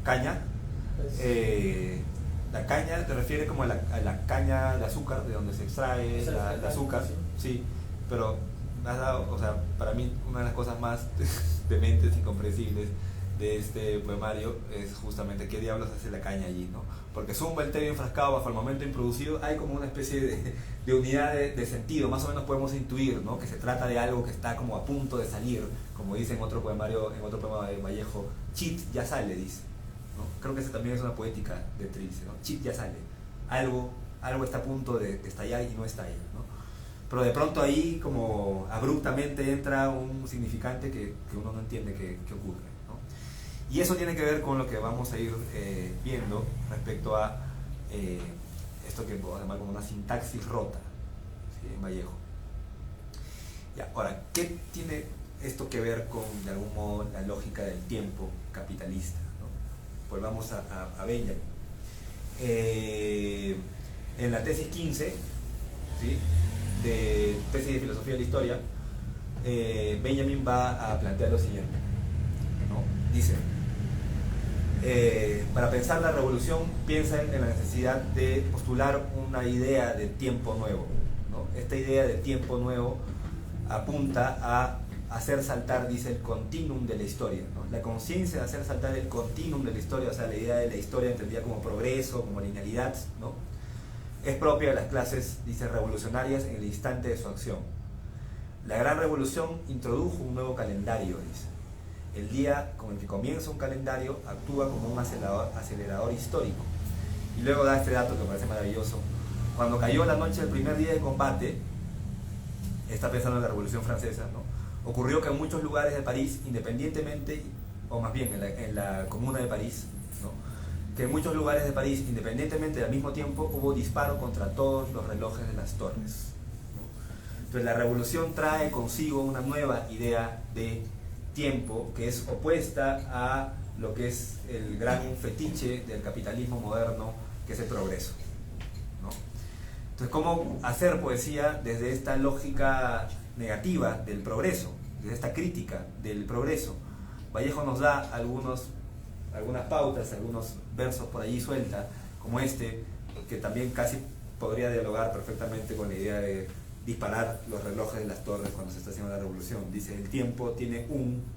Caña. La caña te refiere como a la caña de azúcar, de donde se extrae el azúcar, sí, pero me has dado, o sea, para mí una de las cosas más dementes y incomprensibles de este poemario es justamente qué diablos hace la caña allí, ¿no? Porque zumba el tedio enfrascado bajo el momento improducido, hay como una especie de unidad de sentido, más o menos podemos intuir, ¿no? Que se trata de algo que está como a punto de salir, como dice en otro poema de Vallejo, chit ya sale, dice, ¿no? Creo que esa también es una poética de Trilce, ¿no? Chit ya sale, algo está a punto de estallar y no estalla, ¿no? Pero de pronto ahí como abruptamente entra un significante que uno no entiende qué ocurre. Y eso tiene que ver con lo que vamos a ir viendo respecto a esto que podemos llamar como una sintaxis rota, ¿sí? En Vallejo. Ya, ahora, ¿qué tiene esto que ver con, de algún modo, la lógica del tiempo capitalista, ¿no? Volvamos a Benjamin. En la tesis 15, ¿sí? De tesis de filosofía de la historia, Benjamin va a plantear lo siguiente, ¿no? Dice: para pensar la revolución, piensen en la necesidad de postular una idea de tiempo nuevo, ¿no? Esta idea de tiempo nuevo apunta a hacer saltar, dice, el continuum de la historia, ¿no? La conciencia de hacer saltar el continuum de la historia, o sea, la idea de la historia entendida como progreso, como linealidad, ¿no? Es propia de las clases, dice, revolucionarias en el instante de su acción. La gran revolución introdujo un nuevo calendario, dice. El día con el que comienza un calendario actúa como un acelerador histórico. Y luego da este dato que me parece maravilloso. Cuando cayó la noche del primer día de combate, está pensando en la Revolución Francesa, ¿no? Ocurrió que en muchos lugares de París, independientemente, o más bien en la Comuna de París, ¿no? Que en muchos lugares de París, independientemente al mismo tiempo, hubo disparo contra todos los relojes de las torres, ¿no? Entonces la revolución trae consigo una nueva idea de tiempo que es opuesta a lo que es el gran fetiche del capitalismo moderno, que es el progreso, ¿no? Entonces, ¿cómo hacer poesía desde esta lógica negativa del progreso, desde esta crítica del progreso? Vallejo nos da algunas pautas, algunos versos por allí suelta, como este, que también casi podría dialogar perfectamente con la idea de disparar los relojes de las torres cuando se está haciendo la revolución. Dice: el tiempo tiene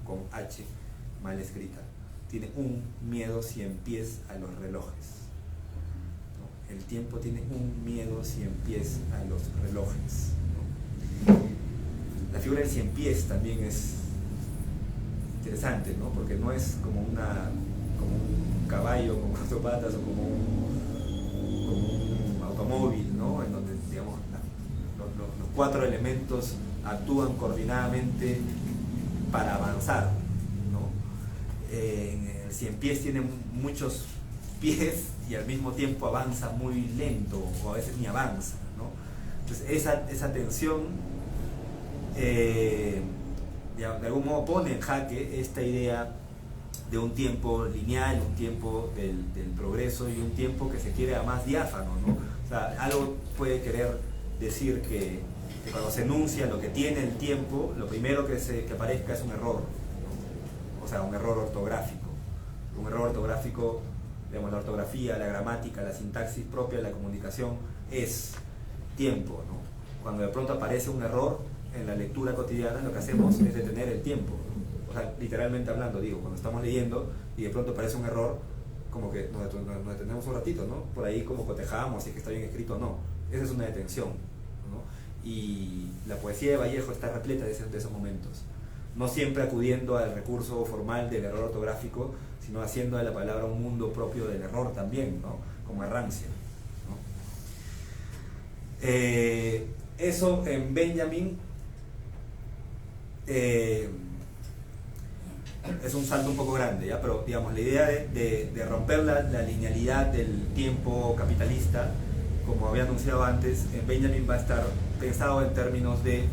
con H mal escrita, tiene miedo 100 pies a los relojes, ¿no? El tiempo tiene miedo 100 pies a los relojes, ¿no? La figura del 100 pies también es interesante, ¿no? Porque no es como un caballo con 4 patas o como un automóvil, ¿no? En donde, digamos, los 4 elementos actúan coordinadamente para avanzar, ¿no? El 100 pies tiene muchos pies y al mismo tiempo avanza muy lento, o a veces ni avanza, ¿no? Entonces esa tensión de algún modo pone en jaque esta idea de un tiempo lineal, un tiempo del progreso y un tiempo que se quiere a más diáfano, ¿no? O sea, algo puede querer decir que cuando se enuncia lo que tiene el tiempo, lo primero que aparezca es un error, ¿no? O sea, un error ortográfico digamos, la ortografía, la gramática, la sintaxis propia de la comunicación es tiempo, ¿no? Cuando de pronto aparece un error en la lectura cotidiana, lo que hacemos es detener el tiempo, ¿no? O sea, literalmente hablando, digo, cuando estamos leyendo y de pronto aparece un error, como que nos detenemos un ratito, ¿no? Por ahí como cotejamos si es que está bien escrito o no. Esa es una detención, ¿no? Y la poesía de Vallejo está repleta de esos momentos. No siempre acudiendo al recurso formal del error ortográfico, sino haciendo de la palabra un mundo propio del error también, ¿no? Como errancia, ¿no? Eso en Benjamin es un salto un poco grande, ¿ya? Pero digamos, la idea de romper la linealidad del tiempo capitalista, como había anunciado antes, en Benjamin va a estar pensado en términos de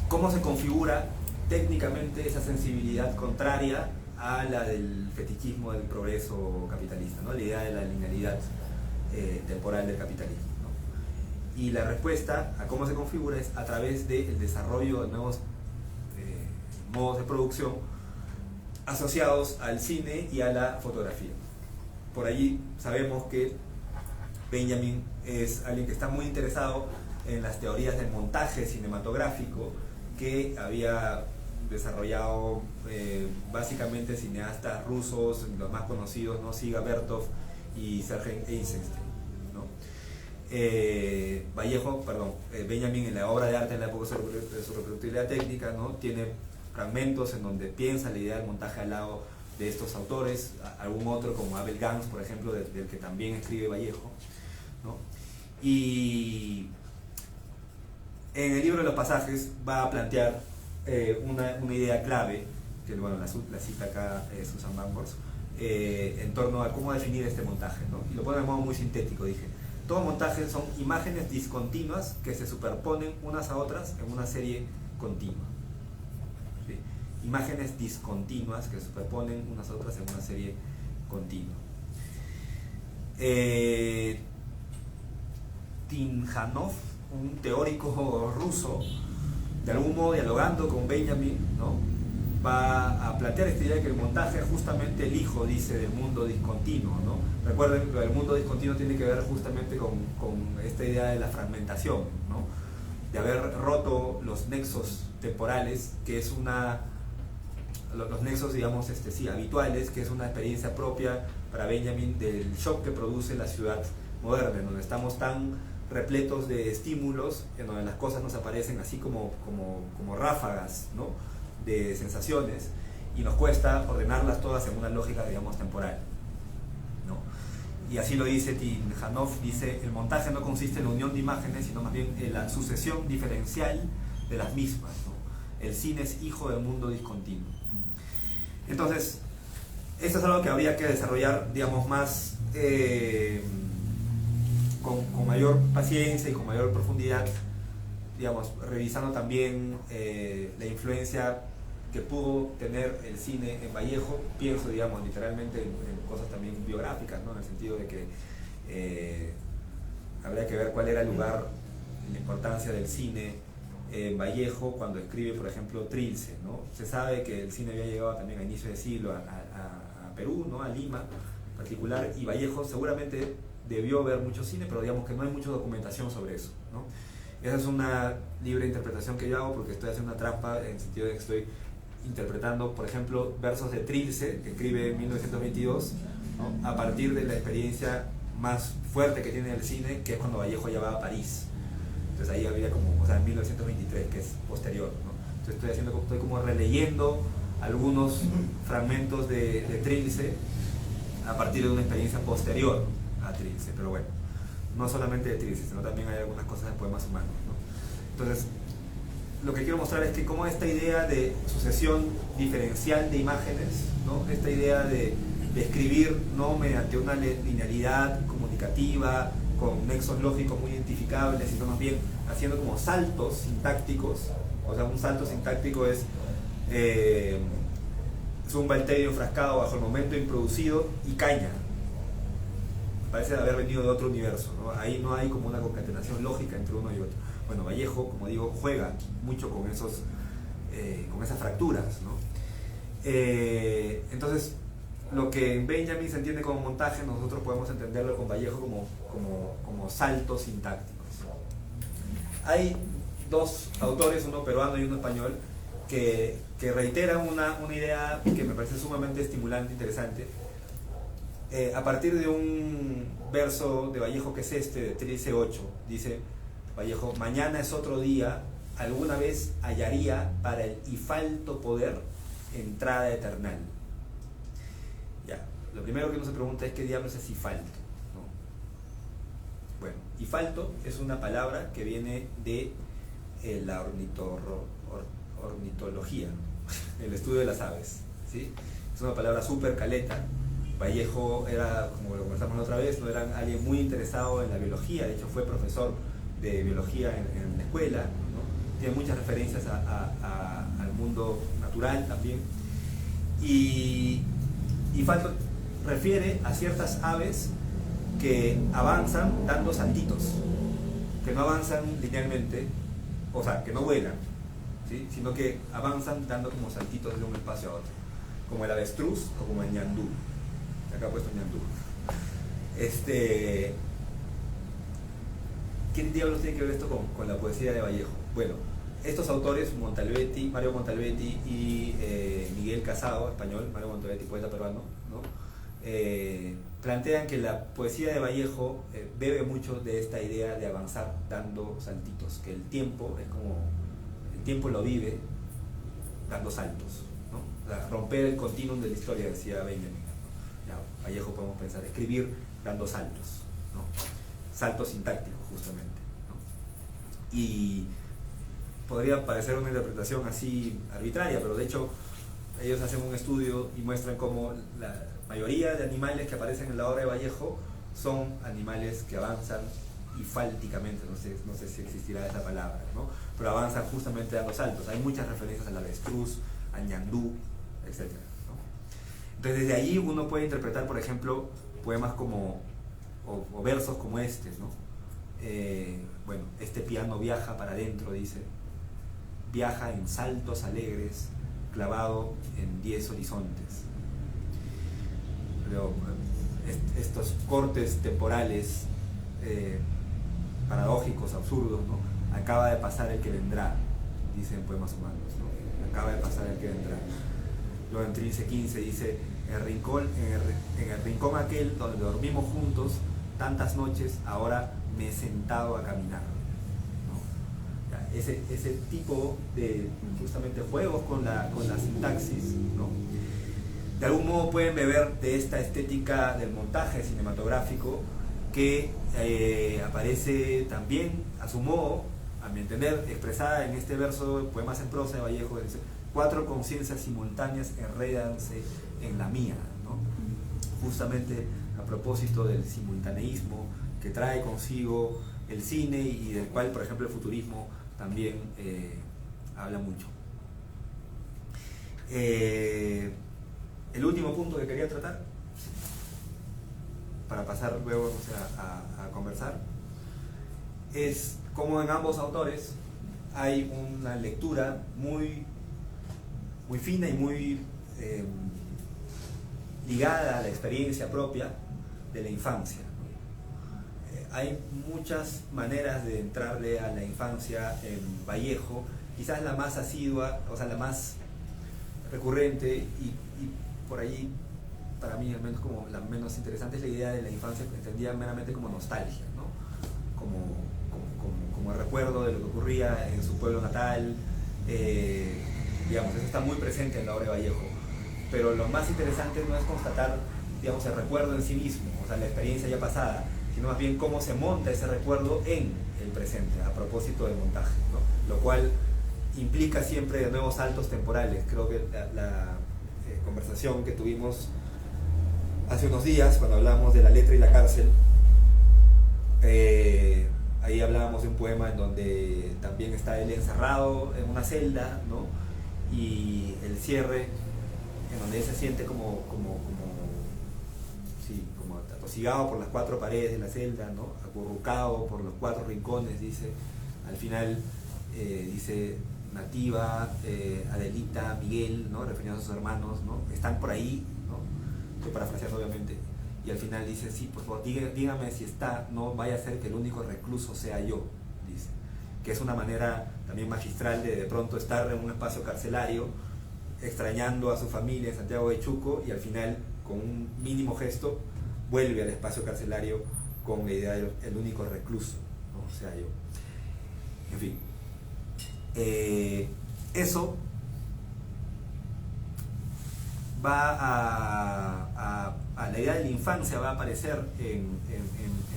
cómo se configura técnicamente esa sensibilidad contraria a la del fetichismo del progreso capitalista, ¿no? La idea de la linealidad temporal del capitalismo, ¿no? Y la respuesta a cómo se configura es a través del desarrollo de nuevos modos de producción asociados al cine y a la fotografía. Por allí sabemos que Benjamin es alguien que está muy interesado en las teorías del montaje cinematográfico que había desarrollado básicamente cineastas rusos, los más conocidos, ¿no? Siga Bertov y Sergei Eisenstein, ¿no? Benjamin en la obra de arte en la época de su reproductibilidad técnica, ¿no? Tiene fragmentos en donde piensa la idea del montaje al lado de estos autores, algún otro como Abel Gans, por ejemplo, del que también escribe Vallejo, ¿no? Y en el libro de los pasajes va a plantear una idea clave, que bueno, la cita acá Susan Bambors, en torno a cómo definir este montaje, ¿no? Y lo pone de modo muy sintético, dije. Todo montaje son imágenes discontinuas que se superponen unas a otras en una serie continua. ¿Sí? Imágenes discontinuas que se superponen unas a otras en una serie continua. Tinjanov, un teórico ruso, de algún modo dialogando con Benjamin, ¿no? Va a plantear esta idea de que el montaje es justamente el hijo, dice, del mundo discontinuo, ¿no? Recuerden que el mundo discontinuo tiene que ver justamente con esta idea de la fragmentación, ¿no? De haber roto los nexos temporales, que es los nexos, digamos, habituales, que es una experiencia propia para Benjamin del shock que produce la ciudad moderna, en donde estamos tan repletos de estímulos, en donde las cosas nos aparecen así como ráfagas, ¿no? De sensaciones, y nos cuesta ordenarlas todas en una lógica, digamos, temporal, ¿no? Y así lo dice Tinjanov, dice: el montaje no consiste en la unión de imágenes, sino más bien en la sucesión diferencial de las mismas, ¿no? El cine es hijo del mundo discontinuo. Entonces, esto es algo que habría que desarrollar, digamos, más con mayor paciencia y con mayor profundidad, digamos, revisando también la influencia que pudo tener el cine en Vallejo. Pienso, digamos, literalmente en cosas también biográficas, ¿no? En el sentido de que habría que ver cuál era el lugar y la importancia del cine en Vallejo cuando escribe, por ejemplo, Trilce, ¿no? Se sabe que el cine había llegado también a inicio de siglo a Perú, ¿no? A Lima en particular, y Vallejo seguramente debió ver mucho cine, pero digamos que no hay mucha documentación sobre eso, ¿no? Esa es una libre interpretación que yo hago, porque estoy haciendo una trampa en el sentido de que estoy interpretando, por ejemplo, versos de Trilce, que escribe en 1922, ¿no? A partir de la experiencia más fuerte que tiene el cine, que es cuando Vallejo ya va a París. Entonces ahí había como, o sea, en 1923, que es posterior, ¿no? Entonces estoy como releyendo algunos fragmentos de Trilce a partir de una experiencia posterior a Trilce, pero bueno, no solamente de Trilce, sino también hay algunas cosas de poemas humanos, ¿no? Entonces, lo que quiero mostrar es que como esta idea de sucesión diferencial de imágenes, ¿no? Esta idea de escribir, no mediante una linealidad comunicativa, con nexos lógicos muy identificables, sino más bien haciendo como saltos sintácticos. O sea, un salto sintáctico es un Valterio enfrascado bajo el momento improducido y caña. Parece haber venido de otro universo, ¿no? Ahí no hay como una concatenación lógica entre uno y otro. Bueno, Vallejo, como digo, juega mucho con esas fracturas, ¿no? Entonces, lo que en Benjamin se entiende como montaje, nosotros podemos entenderlo con Vallejo como saltos sintácticos. Hay dos autores, uno peruano y uno español, que reiteran una idea que me parece sumamente estimulante, interesante. A partir de un verso de Vallejo que es este, de Trilce 8, dice Vallejo: mañana es otro día, alguna vez hallaría para el ifalto poder entrada eternal. Ya, lo primero que uno se pregunta es qué diablos es ifalto, ¿no? Bueno, ifalto es una palabra que viene de la ornitología, el estudio de las aves, ¿sí? Es una palabra súper caleta. Vallejo era, como lo conversamos la otra vez, no era alguien muy interesado en la biología, de hecho fue profesor de biología en la escuela, ¿no? Tiene muchas referencias al mundo natural también. Y falto refiere a ciertas aves que avanzan dando saltitos, que no avanzan linealmente, o sea, que no vuelan, ¿sí? Sino que avanzan dando como saltitos de un espacio a otro, como el avestruz o como el ñandú. Acá he puesto ñandú. ¿Qué diablos tiene que ver esto con la poesía de Vallejo? Bueno, estos autores, Mario Montalbetti y Miguel Casado, español, Mario Montalbetti, poeta peruano, ¿no? Plantean que la poesía de Vallejo bebe mucho de esta idea de avanzar dando saltitos, que el tiempo lo vive dando saltos, ¿no? O sea, romper el continuum de la historia, decía Benjamin. Vallejo podemos pensar, escribir dando saltos, ¿no? Saltos sintácticos justamente, ¿no? Y podría parecer una interpretación así arbitraria, pero de hecho ellos hacen un estudio y muestran cómo la mayoría de animales que aparecen en la obra de Vallejo son animales que avanzan ifálticamente, no sé si existirá esa palabra, ¿no? Pero avanzan justamente dando saltos. Hay muchas referencias al avestruz, al ñandú, etc. Entonces desde allí uno puede interpretar, por ejemplo, poemas o versos como este, ¿no? Bueno, este piano viaja para adentro, dice, viaja en saltos alegres, clavado en 10 horizontes. Pero estos cortes temporales paradójicos, absurdos, ¿no? Acaba de pasar el que vendrá, dicen poemas humanos, ¿no? Acaba de pasar el que vendrá. Luego en Trilce 15 dice: en el rincón aquel donde dormimos juntos tantas noches, ahora me he sentado a caminar, ¿no? Ya, ese tipo de justamente juegos con la sintaxis, ¿no? De algún modo pueden beber de esta estética del montaje cinematográfico que aparece también a su modo, a mi entender, expresada en este verso de Poemas en prosa de Vallejo. Dice: 4 conciencias simultáneas enrédanse en la mía, ¿no? Justamente a propósito del simultaneísmo que trae consigo el cine y del cual, por ejemplo, el futurismo también habla mucho. El último punto que quería tratar, para pasar luego, o sea, a conversar, es cómo en ambos autores hay una lectura muy fina y muy ligada a la experiencia propia de la infancia. Hay muchas maneras de entrarle a la infancia en Vallejo, quizás la más asidua, o sea, la más recurrente y por allí, para mí al menos como la menos interesante, es la idea de la infancia entendida meramente como nostalgia, ¿no? Como el recuerdo de lo que ocurría en su pueblo natal. Digamos, eso está muy presente en la obra de Vallejo, pero lo más interesante no es constatar, digamos, el recuerdo en sí mismo, o sea, la experiencia ya pasada, sino más bien cómo se monta ese recuerdo en el presente, a propósito del montaje, ¿no? Lo cual implica siempre de nuevos saltos temporales. Creo que la conversación que tuvimos hace unos días, cuando hablábamos de la letra y la cárcel, ahí hablábamos de un poema en donde también está él encerrado en una celda, ¿no? Y el cierre, en donde él se siente como atosigado por las 4 paredes de la celda, ¿no? Acurrucado por los 4 rincones, dice. Al final dice: Nativa, Adelita, Miguel, ¿no? Refiriendo a sus hermanos, ¿no? Están por ahí, ¿no? estoy parafraseando obviamente, y al final dice, sí, por favor, dígame si está, no vaya a ser que el único recluso sea yo, dice, que es una manera también magistral de pronto estar en un espacio carcelario, extrañando a su familia en Santiago de Chuco, y al final, con un mínimo gesto, vuelve al espacio carcelario con la idea del el único recluso, ¿no? O sea yo. En fin, eso va a la idea de la infancia va a aparecer en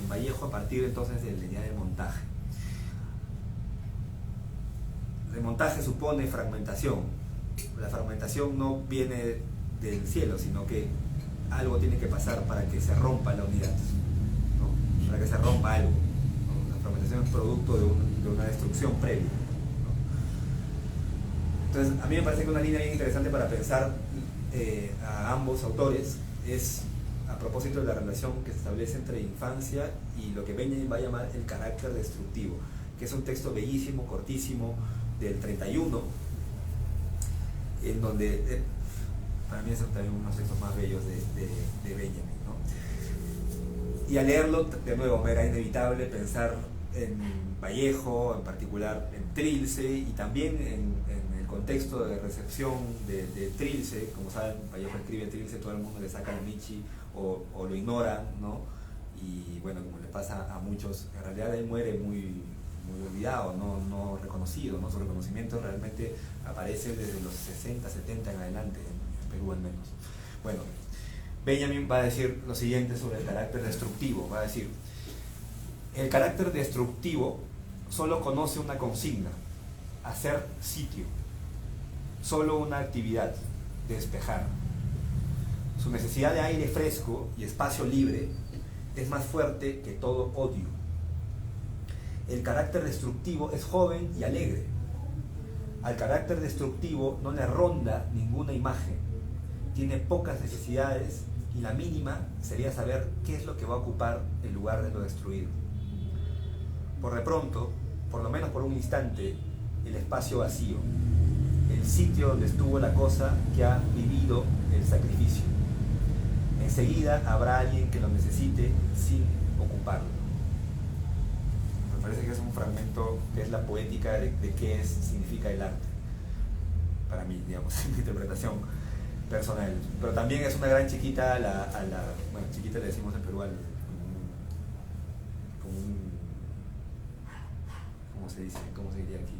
Vallejo a partir entonces de la idea del montaje. El montaje supone fragmentación. La fragmentación no viene del cielo, sino que algo tiene que pasar para que se rompa la unidad, ¿no? Para que se rompa algo, ¿no? La fragmentación es producto de una destrucción previa, ¿no? Entonces, a mí me parece que una línea bien interesante para pensar a ambos autores es a propósito de la relación que se establece entre infancia y lo que Benjamin va a llamar el carácter destructivo, que es un texto bellísimo, cortísimo, del 31, en donde para mí es también uno de los textos más bellos de Benjamin, ¿no? Y al leerlo, de nuevo, me era inevitable pensar en Vallejo, en particular en Trilce, y también en el contexto de recepción de Trilce. Como saben, Vallejo escribe Trilce, todo el mundo le saca el Michi o lo ignora, ¿no? Y bueno, como le pasa a muchos, en realidad él muere muy olvidado, no reconocido, ¿no? Su reconocimiento realmente aparece desde los 60, 70 en adelante, en Perú al menos. Bueno, Benjamin va a decir lo siguiente sobre el carácter destructivo. Va a decir: el carácter destructivo solo conoce una consigna, hacer sitio, solo una actividad, despejar. Su necesidad de aire fresco y espacio libre es más fuerte que todo odio. El carácter destructivo es joven y alegre. Al carácter destructivo no le ronda ninguna imagen, tiene pocas necesidades y la mínima sería saber qué es lo que va a ocupar el lugar de lo destruido. Por de pronto, por lo menos por un instante, el espacio vacío, el sitio donde estuvo la cosa que ha vivido el sacrificio. Enseguida habrá alguien que lo necesite sin ocuparlo. Me parece que es un fragmento que es la poética de qué significa el arte, para mí, digamos, en mi interpretación personal. Pero también es una gran chiquita bueno, chiquita le decimos en Perú ¿cómo se dice? ¿Cómo se diría aquí?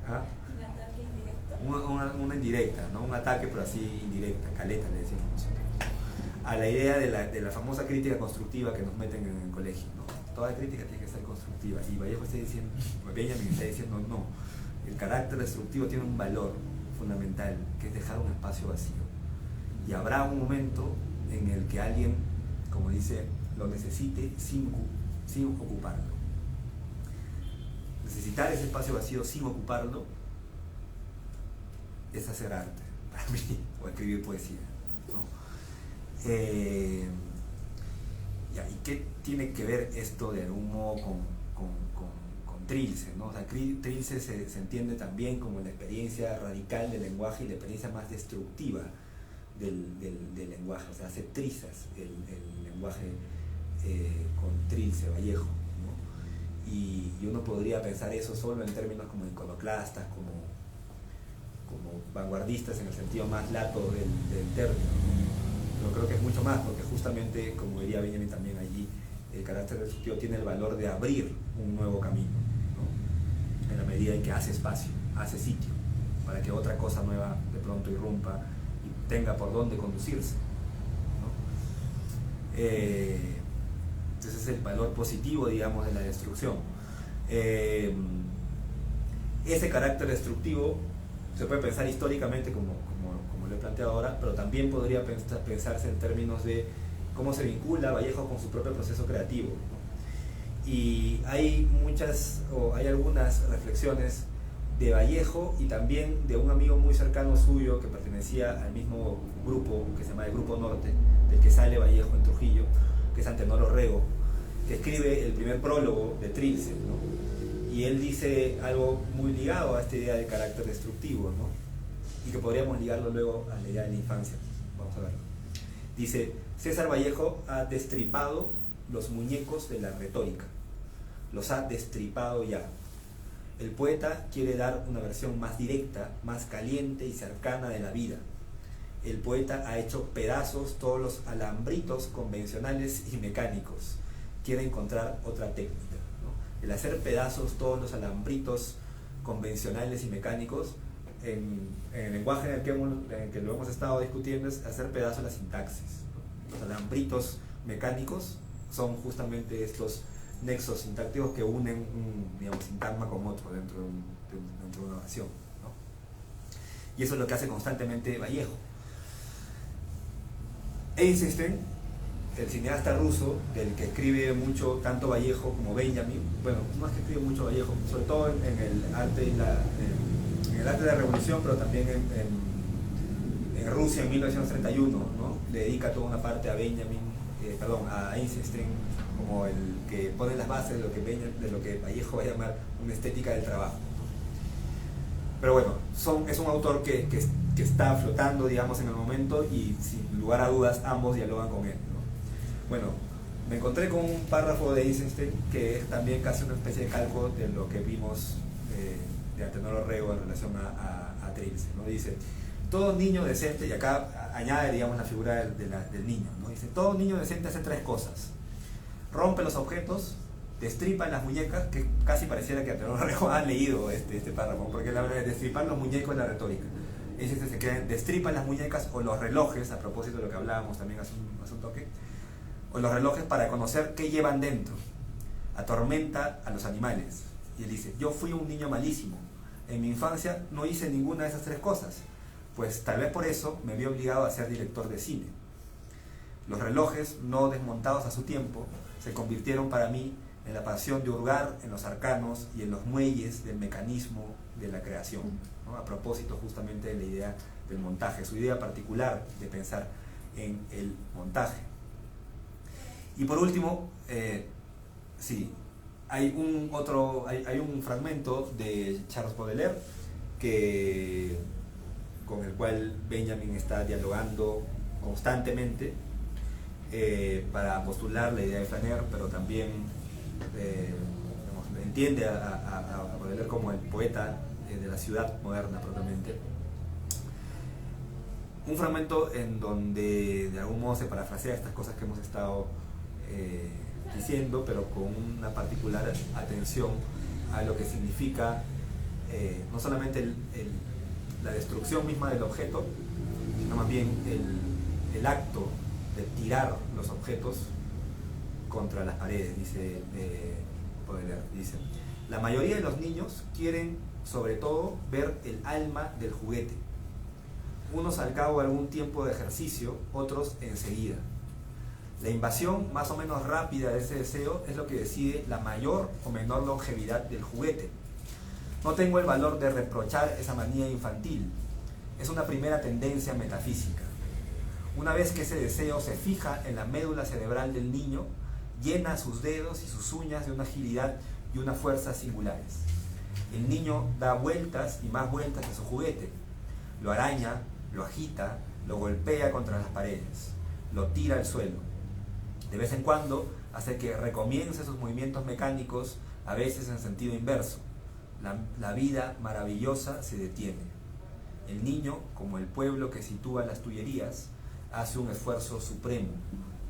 ¿Ah? ¿Un ataque indirecto? Una indirecta, ¿no? Un ataque, pero así indirecta, caleta le decimos nosotros. A la idea de la famosa crítica constructiva que nos meten en el colegio, ¿no? Toda crítica tiene que ser constructiva, y Vallejo está diciendo, Benjamin está diciendo, no, el carácter destructivo tiene un valor fundamental, que es dejar un espacio vacío, y habrá un momento en el que alguien, como dice, lo necesite sin ocuparlo. Necesitar ese espacio vacío sin ocuparlo es hacer arte, para mí, o escribir poesía, ¿no? ¿Y qué tiene que ver esto de algún modo con Trilce, ¿no? O sea, Trilce se entiende también como la experiencia radical del lenguaje y la experiencia más destructiva del lenguaje. O sea, hace trizas el lenguaje con Trilce, Vallejo, ¿no? Y uno podría pensar eso solo en términos como iconoclastas, como vanguardistas en el sentido más lato del término, ¿no? Pero creo que es mucho más, porque justamente, como diría Benjamin también allí, el carácter destructivo tiene el valor de abrir un nuevo camino, ¿no? En la medida en que hace espacio, hace sitio, para que otra cosa nueva de pronto irrumpa y tenga por dónde conducirse, ¿no? Entonces es el valor positivo, digamos, de la destrucción. Ese carácter destructivo se puede pensar históricamente como lo he planteado ahora, pero también podría pensarse en términos de cómo se vincula Vallejo con su propio proceso creativo, ¿no? Y hay algunas reflexiones de Vallejo y también de un amigo muy cercano suyo que pertenecía al mismo grupo, que se llama el Grupo Norte, del que sale Vallejo en Trujillo, que es Antenor Orrego, que escribe el primer prólogo de Trilce, ¿no? Y él dice algo muy ligado a esta idea de carácter destructivo, ¿no? Y que podríamos ligarlo luego a la idea de la infancia. Vamos a verlo. Dice, César Vallejo ha destripado los muñecos de la retórica, los ha destripado ya. El poeta quiere dar una versión más directa, más caliente y cercana de la vida. El poeta ha hecho pedazos todos los alambritos convencionales y mecánicos. Quiere encontrar otra técnica, ¿no? El hacer pedazos todos los alambritos convencionales y mecánicos, en el lenguaje en el que lo hemos estado discutiendo, es hacer pedazos la sintaxis, ¿no? Los alambritos mecánicos son justamente estos nexos sintácticos que unen un, digamos, sintagma con otro dentro de una oración, ¿no? Y eso es lo que hace constantemente Vallejo. Eisenstein, el cineasta ruso, del que escribe mucho tanto Vallejo como Benjamin, bueno, no es que escribe mucho Vallejo, sobre todo en el arte y en el arte de la revolución, pero también en Rusia en 1931, ¿no? Le dedica toda una parte a a Eisenstein, como el que pone las bases de lo que Vallejo va a llamar una estética del trabajo. Pero bueno, es un autor que está flotando, digamos, en el momento, y sin lugar a dudas ambos dialogan con él, ¿no? Bueno, me encontré con un párrafo de Eisenstein que es también casi una especie de calco de lo que vimos de Antenor Orrego en relación a Trilce, ¿no? Dice, todo niño decente, y acá añade, digamos, la figura del niño, ¿no? Dice, todo niño decente hace tres cosas: rompe los objetos, destripa las muñecas, que casi pareciera que Antenor Orrego ha leído este párrafo, porque él habla de destripar los muñecos en la retórica. Se queda, destripa las muñecas o los relojes, a propósito de lo que hablábamos también hace un toque, o los relojes para conocer qué llevan dentro. Atormenta a los animales. Y él dice, yo fui un niño malísimo. En mi infancia no hice ninguna de esas tres cosas, pues tal vez por eso me vi obligado a ser director de cine. Los relojes, no desmontados a su tiempo, se convirtieron para mí en la pasión de hurgar en los arcanos y en los muelles del mecanismo de la creación, ¿no? A propósito justamente de la idea del montaje, su idea particular de pensar en el montaje. Y por último, hay un fragmento de Charles Baudelaire con el cual Benjamin está dialogando constantemente para postular la idea de Flaner, pero también entiende a Baudelaire como el poeta de la ciudad moderna propiamente. Un fragmento en donde de algún modo se parafrasea estas cosas que hemos estado diciendo, pero con una particular atención a lo que significa no solamente la destrucción misma del objeto, sino más bien el acto de tirar los objetos contra las paredes, dice Baudelaire. Dice, la mayoría de los niños quieren sobre todo ver el alma del juguete, unos al cabo de algún tiempo de ejercicio, otros enseguida. La invasión más o menos rápida de ese deseo es lo que decide la mayor o menor longevidad del juguete. No tengo el valor de reprochar esa manía infantil, es una primera tendencia metafísica. Una vez que ese deseo se fija en la médula cerebral del niño, llena sus dedos y sus uñas de una agilidad y una fuerza singulares. El niño da vueltas y más vueltas a su juguete, lo araña, lo agita, lo golpea contra las paredes, lo tira al suelo. De vez en cuando hace que recomience sus movimientos mecánicos, a veces en sentido inverso. La vida maravillosa se detiene. El niño, como el pueblo que sitúa las tullerías, hace un esfuerzo supremo.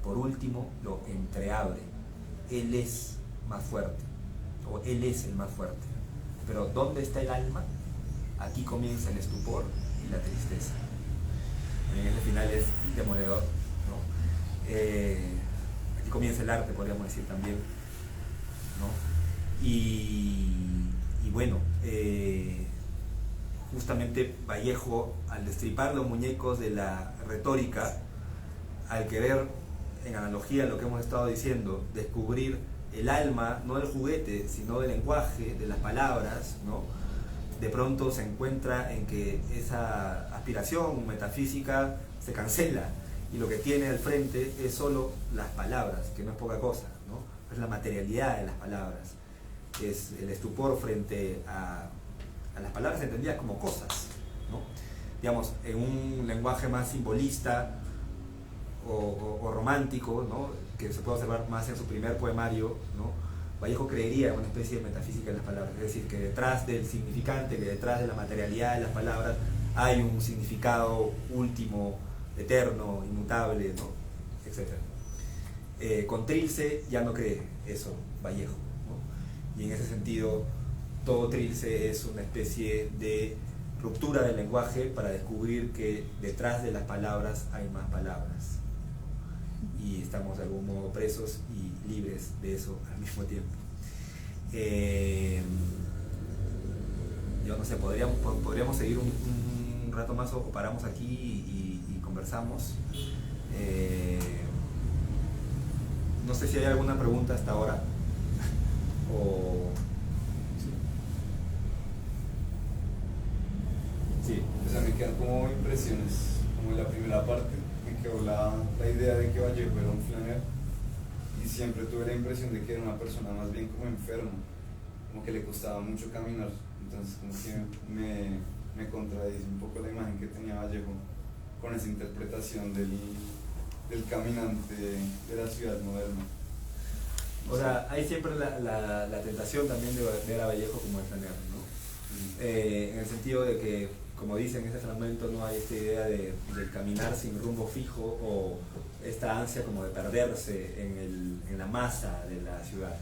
Por último, lo entreabre. Él es más fuerte, o él es el más fuerte. Pero ¿dónde está el alma? Aquí comienza el estupor y la tristeza. Este final es demoledor, ¿no? Aquí comienza el arte, podríamos decir también, ¿no? Y bueno, justamente Vallejo, al destripar los muñecos de la retórica, al querer, en analogía a lo que hemos estado diciendo, descubrir el alma, no del juguete, sino del lenguaje, de las palabras, ¿no? De pronto se encuentra en que esa aspiración metafísica se cancela y lo que tiene al frente es solo las palabras, que no es poca cosa, ¿no? Es la materialidad de las palabras, es el estupor frente a las palabras entendidas como cosas, ¿no? Digamos, en un lenguaje más simbolista o romántico, ¿no? Que se puede observar más en su primer poemario, ¿no? Vallejo creería en una especie de metafísica de las palabras, es decir, que detrás del significante, que detrás de la materialidad de las palabras hay un significado último, eterno, inmutable, ¿no? Etc. Con Trilce ya no cree eso Vallejo, ¿no? Y en ese sentido todo Trilce es una especie de ruptura del lenguaje para descubrir que detrás de las palabras hay más palabras y estamos de algún modo presos y libres de eso al mismo tiempo. Yo no sé, podríamos seguir un rato más o paramos aquí y conversamos. No sé si hay alguna pregunta hasta ahora o... Sí. O sea, me quedan como impresiones, como en la primera parte, me quedó la idea de que Vallejo era un flaner y siempre tuve la impresión de que era una persona más bien como enferma, como que le costaba mucho caminar, entonces como que me contradice un poco la imagen que tenía Vallejo con esa interpretación del caminante de la ciudad moderna. O sea, hay siempre la tentación también de ver a Vallejo como el flaner, ¿no? En el sentido de que, como dice en ese fragmento, no hay esta idea de caminar sin rumbo fijo o esta ansia como de perderse en la masa de la ciudad.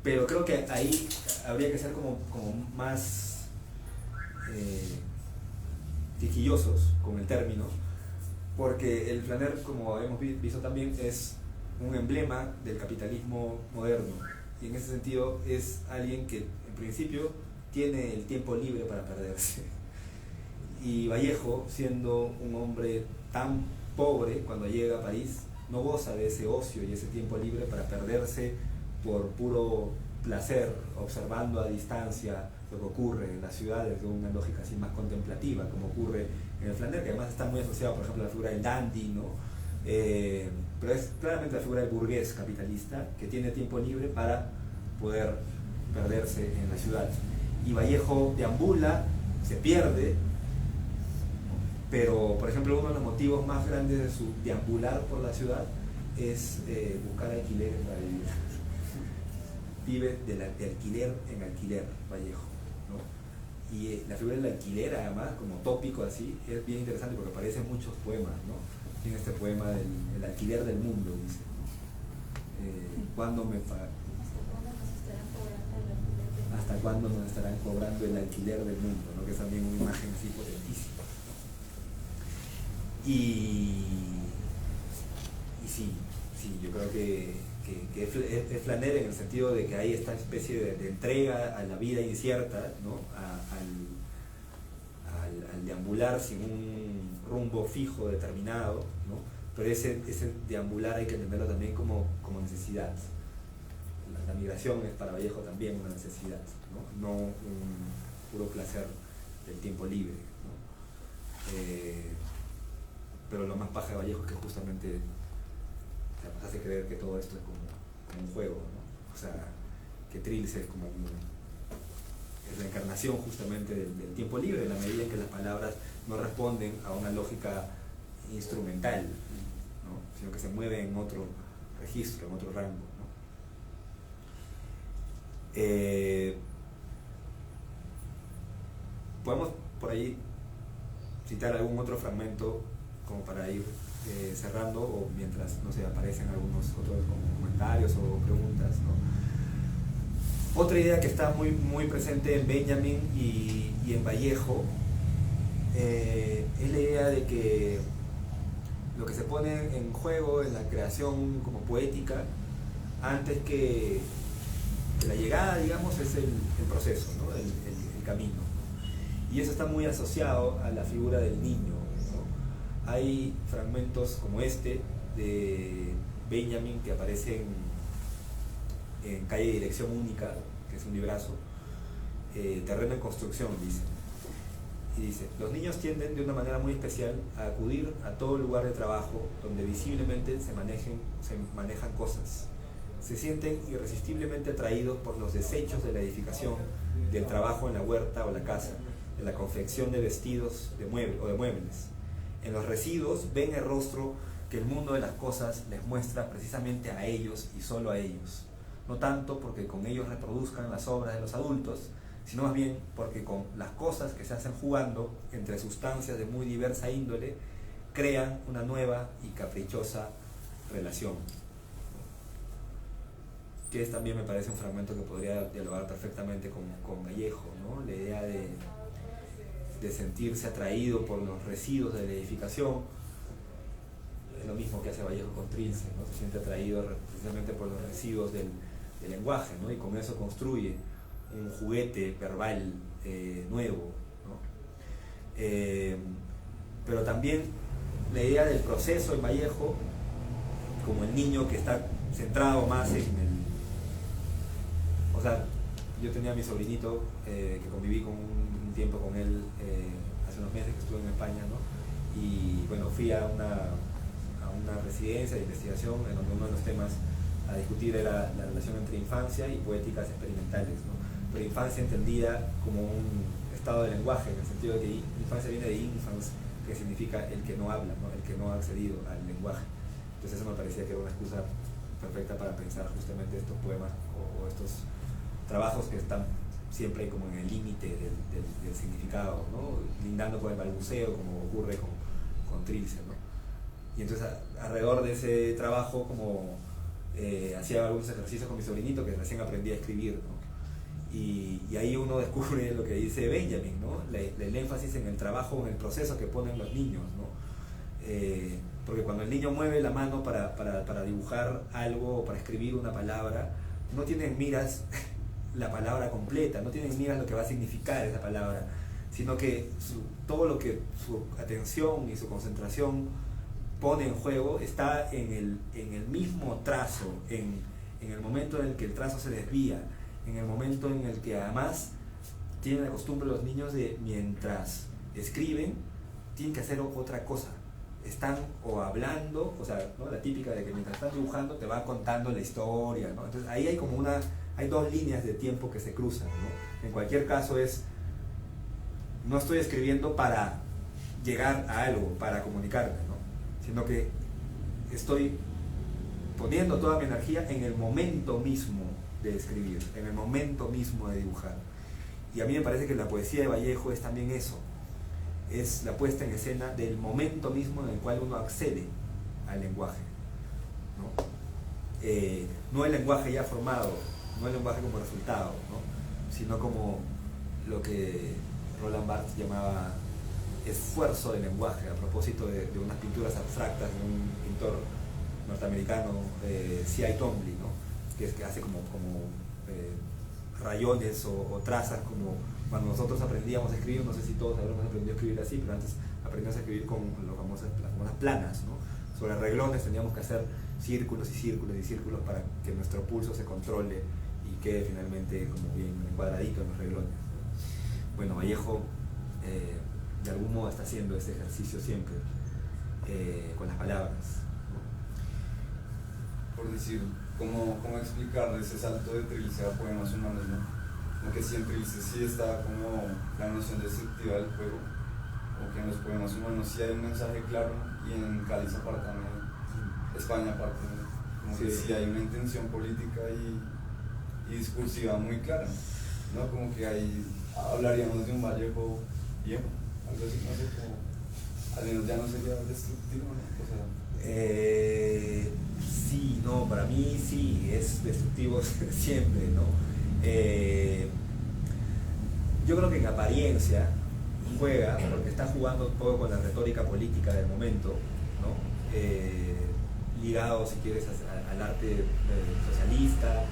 Pero creo que ahí habría que ser como más quisquillosos con el término, porque el flaner, como hemos visto también, es un emblema del capitalismo moderno. Y en ese sentido es alguien que en principio tiene el tiempo libre para perderse. Y Vallejo, siendo un hombre tan pobre cuando llega a París, no goza de ese ocio y ese tiempo libre para perderse por puro placer, observando a distancia lo que ocurre en las ciudades de una lógica así más contemplativa, como ocurre en el flaner, que además está muy asociado, por ejemplo, a la figura del dandy, ¿no? Pero es claramente la figura del burgués capitalista que tiene tiempo libre para poder perderse en la ciudad. Y Vallejo deambula, se pierde, pero por ejemplo uno de los motivos más grandes de su deambular por la ciudad es buscar alquileres para vivir. Vive de alquiler en alquiler, Vallejo, ¿no? Y la figura del alquiler, además, como tópico así, es bien interesante porque aparece en muchos poemas, ¿no? Tiene este poema del el alquiler del mundo, dice. ¿Hasta cuándo nos estarán cobrando el alquiler del mundo? ¿No? Que es también una imagen así potentísima. Y sí, yo creo que es flaner en el sentido de que hay esta especie de entrega a la vida incierta, ¿no? al deambular sin un rumbo fijo determinado, ¿no? Pero ese deambular hay que entenderlo también como necesidad. La migración es para Vallejo también una necesidad, no un puro placer del tiempo libre, ¿no? Pero lo más paja de Vallejo es que justamente nos hace creer que todo esto es como un juego, ¿no? O sea, que Trilce es es la encarnación justamente del tiempo libre, en la medida en que las palabras no responden a una lógica instrumental, ¿no? Sino que se mueven en otro registro, en otro rango, ¿no? Podemos por ahí citar algún otro fragmento como para ir cerrando, o mientras, no sé, aparecen algunos otros comentarios o preguntas, ¿no? Otra idea que está muy presente en Benjamin y en Vallejo es la idea de que lo que se pone en juego en la creación como poética, antes que la llegada, digamos, es el proceso, ¿no? el camino. Y eso está muy asociado a la figura del niño, ¿no? Hay fragmentos como este de Benjamin que aparecen en Calle de Dirección Única, que es un librazo, terreno en construcción, dice. Y dice: los niños tienden de una manera muy especial a acudir a todo lugar de trabajo donde visiblemente se manejan cosas. Se sienten irresistiblemente atraídos por los desechos de la edificación, del trabajo en la huerta o la casa, de la confección de vestidos de muebles. En los residuos ven el rostro que el mundo de las cosas les muestra precisamente a ellos y solo a ellos. No tanto porque con ellos reproduzcan las obras de los adultos, sino más bien porque con las cosas que se hacen jugando entre sustancias de muy diversa índole, crean una nueva y caprichosa relación. Que es también, me parece, un fragmento que podría dialogar perfectamente con Vallejo, ¿no? La idea de sentirse atraído por los residuos de la edificación es lo mismo que hace Vallejo con Trilce, ¿no? Se siente atraído precisamente por los residuos del lenguaje, ¿no? Y con eso construye un juguete verbal nuevo, ¿no? Pero también la idea del proceso en Vallejo, como el niño que está centrado más en el... O sea, yo tenía a mi sobrinito que conviví con un tiempo con él hace unos meses que estuve en España, ¿no? Y bueno, fui a una residencia de investigación en donde uno de los temas a discutir era la relación entre infancia y poéticas experimentales, ¿no? Pero infancia entendida como un estado de lenguaje, en el sentido de que infancia viene de infans, que significa el que no habla, ¿no? El que no ha accedido al lenguaje. Entonces eso me parecía que era una excusa perfecta para pensar justamente estos poemas o estos trabajos que están siempre como en el límite del significado, ¿no? Lindando con el balbuceo, como ocurre con Trilce, ¿no? Y entonces alrededor de ese trabajo como hacía algunos ejercicios con mi sobrinito que recién aprendía a escribir, ¿no? Y ahí uno descubre lo que dice Benjamin, ¿no? El énfasis en el trabajo, en el proceso que ponen los niños, ¿no? Porque cuando el niño mueve la mano para dibujar algo o para escribir una palabra, no tienen miras la palabra completa, no tienen miras lo que va a significar esa palabra, sino que todo lo que su atención y su concentración pone en juego está en el mismo trazo, en el momento en el que el trazo se desvía, en el momento en el que además tienen la costumbre los niños de, mientras escriben, tienen que hacer otra cosa. Están o hablando, o sea, ¿no? La típica de que mientras están dibujando te va contando la historia, ¿no? Entonces ahí hay como hay dos líneas de tiempo que se cruzan, ¿no? En cualquier caso no estoy escribiendo para llegar a algo, para comunicarme, ¿no? Sino que estoy poniendo toda mi energía en el momento mismo de escribir, en el momento mismo de dibujar. Y a mí me parece que la poesía de Vallejo es también eso, es la puesta en escena del momento mismo en el cual uno accede al lenguaje, ¿no? No el lenguaje ya formado, no el lenguaje como resultado, ¿no? Sino como lo que Roland Barthes llamaba esfuerzo de lenguaje, a propósito de unas pinturas abstractas de un pintor norteamericano, C.I. Twombly, ¿no? que hace como rayones o trazas, como cuando nosotros aprendíamos a escribir. No sé si todos habremos aprendido a escribir así, pero antes aprendíamos a escribir con las famosas planas, ¿no? Sobre reglones teníamos que hacer círculos y círculos y círculos para que nuestro pulso se controle y quede finalmente como bien encuadradito en los reglones, ¿no? Bueno, Vallejo de algún modo está haciendo ese ejercicio siempre con las palabras, ¿no? Por decir, ¿cómo explicar ese salto de Trilce a poemas humanos, ¿no? Como que si en Trilce sí está como la noción destructiva del juego, o que en los poemas humanos sí hay un mensaje claro, y en Cáliz aparte también, España aparte, como que sí hay una intención política y discursiva muy clara, ¿no? Como que ahí hablaríamos de un Vallejo viejo, algo así, no sé, como al menos ya no sería destructivo, ¿no? O sea, sí, no, para mí sí, es destructivo siempre, ¿no? Yo creo que en apariencia juega, porque está jugando un poco con la retórica política del momento, ¿no? Ligado, si quieres, al arte socialista.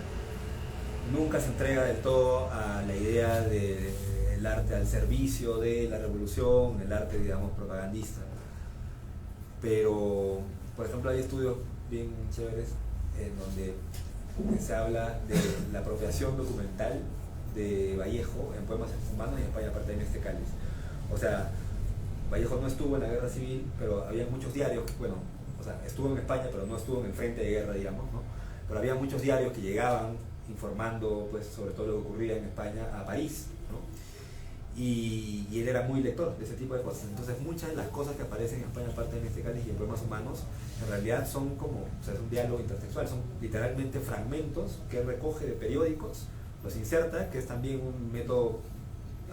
Nunca se entrega del todo a la idea del arte al servicio de la revolución, el arte, digamos, propagandista. Pero, por ejemplo, hay estudios bien chéveres en donde se habla de la apropiación documental de Vallejo en poemas humanos y en España aparte de este Cáliz. O sea, Vallejo no estuvo en la guerra civil, pero había muchos diarios, bueno, o sea, estuvo en España, pero no estuvo en el frente de guerra, digamos, ¿no? Pero había muchos diarios que llegaban informando, pues, sobre todo lo que ocurría en España a París, ¿no? y él era muy lector de ese tipo de cosas. Entonces muchas de las cosas que aparecen en España, aparte de este cáliz y en Poemas Humanos, en realidad son como, o sea, es un diálogo intertextual, son literalmente fragmentos que él recoge de periódicos, los inserta, que es también un método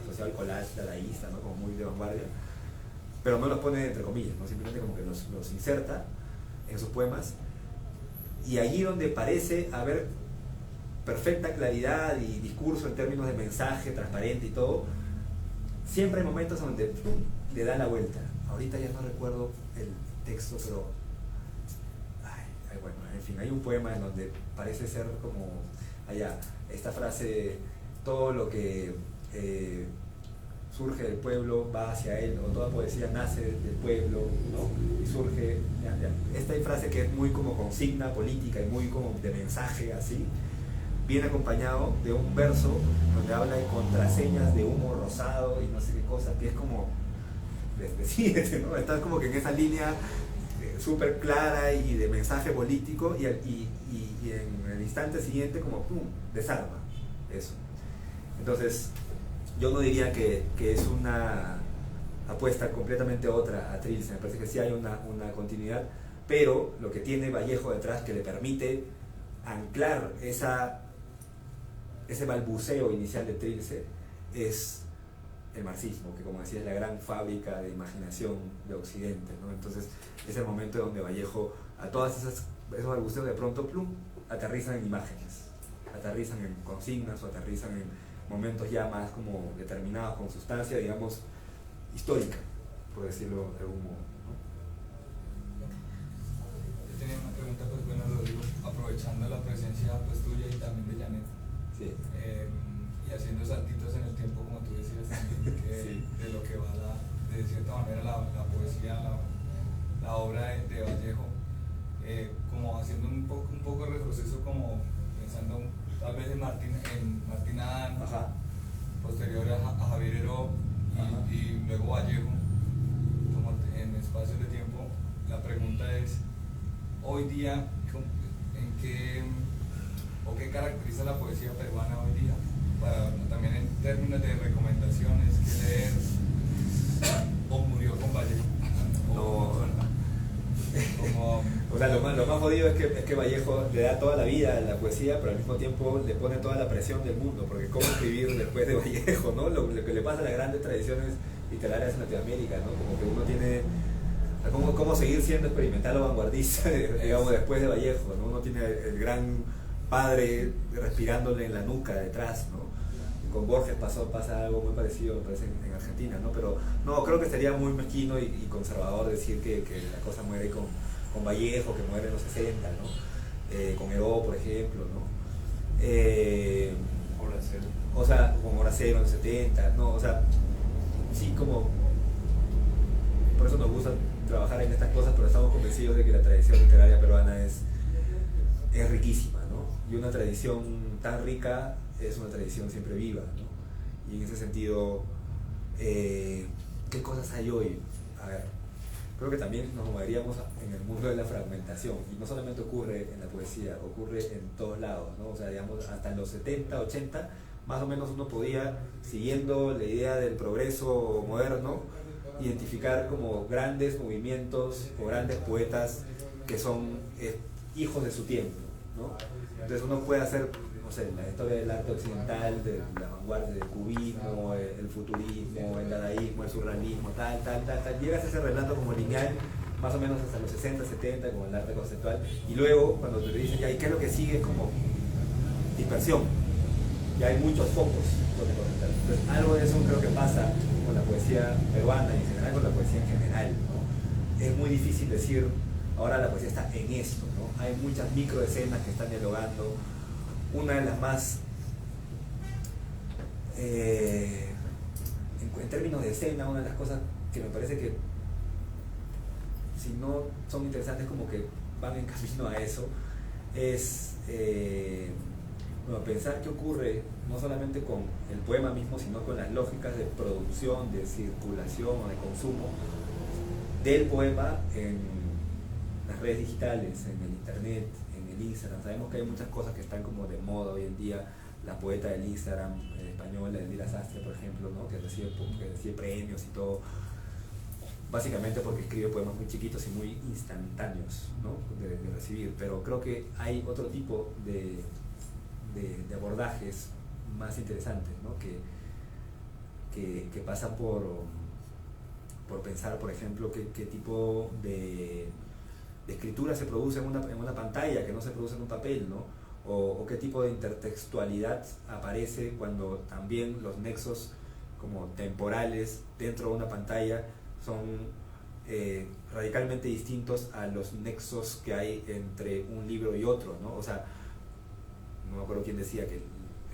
asociado al collage dadaísta, ¿no? Como muy de vanguardia, pero no los pone entre comillas, ¿no? Simplemente como que los inserta en sus poemas, y allí donde parece haber perfecta claridad y discurso en términos de mensaje transparente y todo, siempre hay momentos donde le da la vuelta. Ahorita ya no recuerdo el texto, pero bueno, en fin, hay un poema en donde parece ser como allá, esta frase: todo lo que surge del pueblo va hacia él, o toda poesía nace del pueblo, ¿no? Y surge, esta frase que es muy como consigna política y muy como de mensaje así, viene acompañado de un verso donde habla de contraseñas de humo rosado y no sé qué cosa, que es como, decídete, ¿no? Estás como que en esa línea súper clara y de mensaje político, y en el instante siguiente como ¡pum!, desarma eso. Entonces yo no diría que es una apuesta completamente otra a Trilce, me parece que sí hay una continuidad, pero lo que tiene Vallejo detrás que le permite anclar ese balbuceo inicial de Trilce es el marxismo, que como decía es la gran fábrica de imaginación de Occidente, ¿no? Entonces es el momento donde Vallejo, a todas esos balbuceos de pronto plum, aterrizan en imágenes, aterrizan en consignas o aterrizan en momentos ya más como determinados con sustancia, digamos, histórica, por decirlo de algún modo, ¿no? Yo tenía una pregunta, pues bueno, Rodrigo, aprovechando la presencia pues tuya y también de Janet, Sí. y haciendo saltitos en el tiempo, como tú decías también, que Sí. de lo que va de cierta manera la poesía, la obra de Vallejo, como haciendo un poco de retroceso, como pensando tal vez en Martín Adán, Ajá. posterior a Javier Heró y luego Vallejo, como en espacios de tiempo. La pregunta es, hoy día, ¿en qué caracteriza la poesía peruana hoy día? También en términos de recomendaciones, ¿qué leer? ¿O murió con Vallejo? O sea, lo más jodido es que Vallejo le da toda la vida a la poesía, pero al mismo tiempo le pone toda la presión del mundo, porque cómo escribir después de Vallejo, ¿no? Lo que le pasa a las grandes tradiciones literarias en Latinoamérica, ¿no? Como que uno tiene... Cómo seguir siendo experimental o vanguardista, digamos, después de Vallejo, ¿no? Uno tiene el gran padre respirándole en la nuca detrás, ¿no? Con Borges pasa algo muy parecido, me parece, en Argentina, ¿no? Pero no, creo que sería muy mezquino y conservador decir que la cosa muere con Vallejo, que muere en los 60, ¿no? Con Heró, por ejemplo, ¿no? O sea, con Horacero en los 70, ¿no? O sea, sí, como... Por eso nos gusta trabajar en estas cosas, pero estamos convencidos de que la tradición literaria peruana es riquísima, ¿no? Y una tradición tan rica es una tradición siempre viva, ¿no? Y en ese sentido, ¿qué cosas hay hoy? A ver, creo que también nos moveríamos en el mundo de la fragmentación, y no solamente ocurre en la poesía, ocurre en todos lados, ¿no? O sea, digamos, hasta en los 70, 80, más o menos uno podía, siguiendo la idea del progreso moderno, identificar como grandes movimientos o grandes poetas que son hijos de su tiempo, ¿no? Entonces uno puede hacer, no sé, la historia del arte occidental, de la vanguardia, del cubismo, el futurismo, el dadaísmo, el surrealismo, tal. Llegas a ese relato como lineal, más o menos hasta los 60, 70, como el arte conceptual, y luego cuando te dicen, ya, ¿y qué es lo que sigue? Es como dispersión. Ya hay muchos focos donde conectar. Entonces algo de eso creo que pasa con la poesía peruana y en general con la poesía en general, ¿no? Es muy difícil decir, ahora la poesía está en esto, ¿no? Hay muchas microescenas que están dialogando. Una de las más, en términos de escena, una de las cosas que me parece que, si no son interesantes, como que van en camino a eso, es pensar qué ocurre no solamente con el poema mismo, sino con las lógicas de producción, de circulación o de consumo del poema en las redes digitales, en el internet, en el Instagram. Sabemos que hay muchas cosas que están como de moda hoy en día, la poeta del Instagram española, Elvira Sastre, por ejemplo, ¿no? que recibe premios y todo, básicamente porque escribe poemas muy chiquitos y muy instantáneos, ¿no? de recibir, pero creo que hay otro tipo de abordajes más interesantes, ¿no? que pasan por pensar, por ejemplo, qué tipo de escritura se produce en una pantalla que no se produce en un papel, ¿no? O qué tipo de intertextualidad aparece cuando también los nexos como temporales dentro de una pantalla son radicalmente distintos a los nexos que hay entre un libro y otro, ¿no? O sea, no me acuerdo quién decía que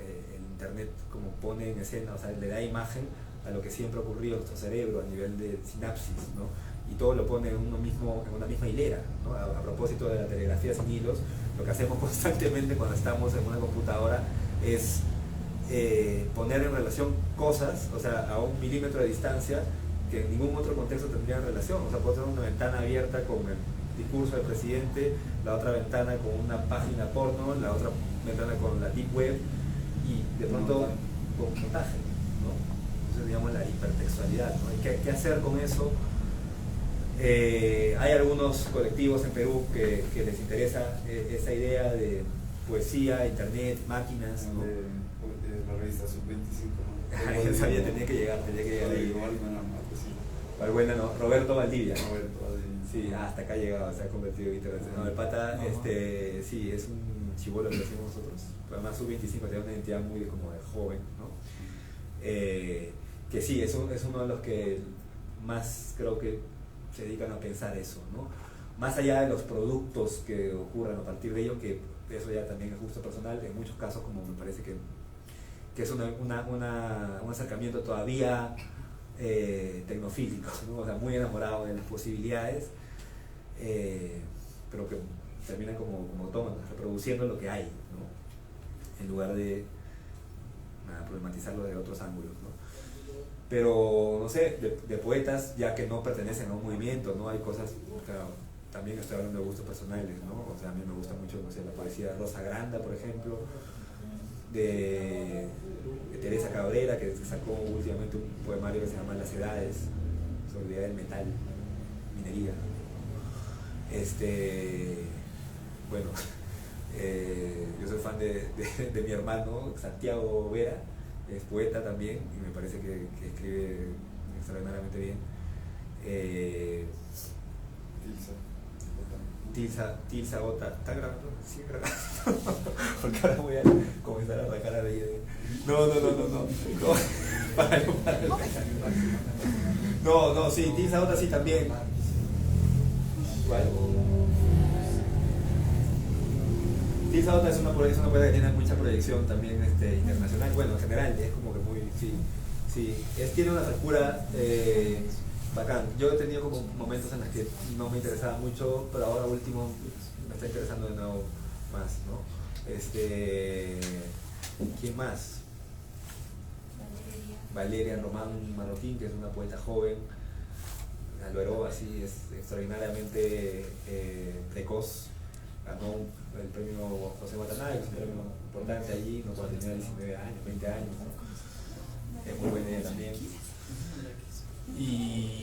el internet como pone en escena, o sea, le da imagen a lo que siempre ha ocurrido en nuestro cerebro a nivel de sinapsis, ¿no? Y todo lo pone en una misma hilera, ¿no? A propósito de la telegrafía sin hilos, lo que hacemos constantemente cuando estamos en una computadora es poner en relación cosas, o sea, a 1 milímetro de distancia que en ningún otro contexto tendrían relación. O sea, puedo tener una ventana abierta con el discurso del presidente, la otra ventana con una página porno, la otra ventana con la deep web y de pronto con montaje, ¿no? Entonces, digamos, la hipertextualidad, ¿no? ¿Qué hacer con eso? Hay algunos colectivos en Perú que les interesa esa idea de poesía, internet, máquinas, ¿no? La revista Sub-25, ¿no? Yo sabía, tenía que llegar ahí. Valbuena, no, Roberto Valdivia. Sí, hasta acá ha llegado, se ha convertido en internacional. No, el pata, sí, es un chibolo que lo decimos nosotros, pero además Sub-25 tiene una identidad muy como de joven, ¿no? Que sí, es uno de los que más creo que se dedican a pensar eso, ¿no? Más allá de los productos que ocurran a partir de ello, que eso ya también es gusto personal, en muchos casos como me parece que es un acercamiento todavía tecnofílico, ¿no? O sea, muy enamorado de las posibilidades, pero que terminan como reproduciendo lo que hay, ¿no? En lugar de problematizarlo de otros ángulos, ¿no? Pero, no sé, de poetas, ya que no pertenecen a un movimiento, ¿no? Hay cosas, claro, también estoy hablando de gustos personales, ¿no? O sea, a mí me gusta mucho, no sé, la poesía de Rosa Granda, por ejemplo, de Teresa Cabrera, que sacó últimamente un poemario que se llama Las Edades, sobre la idea del metal, minería. Bueno, yo soy fan de mi hermano Santiago Vera, es poeta también y me parece que escribe extraordinariamente bien. Tilsa Ota, ¿está grabando? Sí, grabando. Porque ahora voy a comenzar a arrancar a reír. No. No, sí, Tilsa Ota sí también. ¿Cuál? Tilsa Ota es una poeta que tiene mucha proyección también internacional, bueno, en general, es como que muy, sí, tiene una frescura bacán. Yo he tenido como momentos en los que no me interesaba mucho, pero ahora último me está interesando de nuevo más, ¿no? ¿Quién más? Valeria Román Marroquín, que es una poeta joven, Alberó, así, es extraordinariamente precoz. Ganó el premio José Watanabe, que es un premio importante allí, no cuando tenía 19 años, 20 años, ¿no? Es muy buena ella también. Y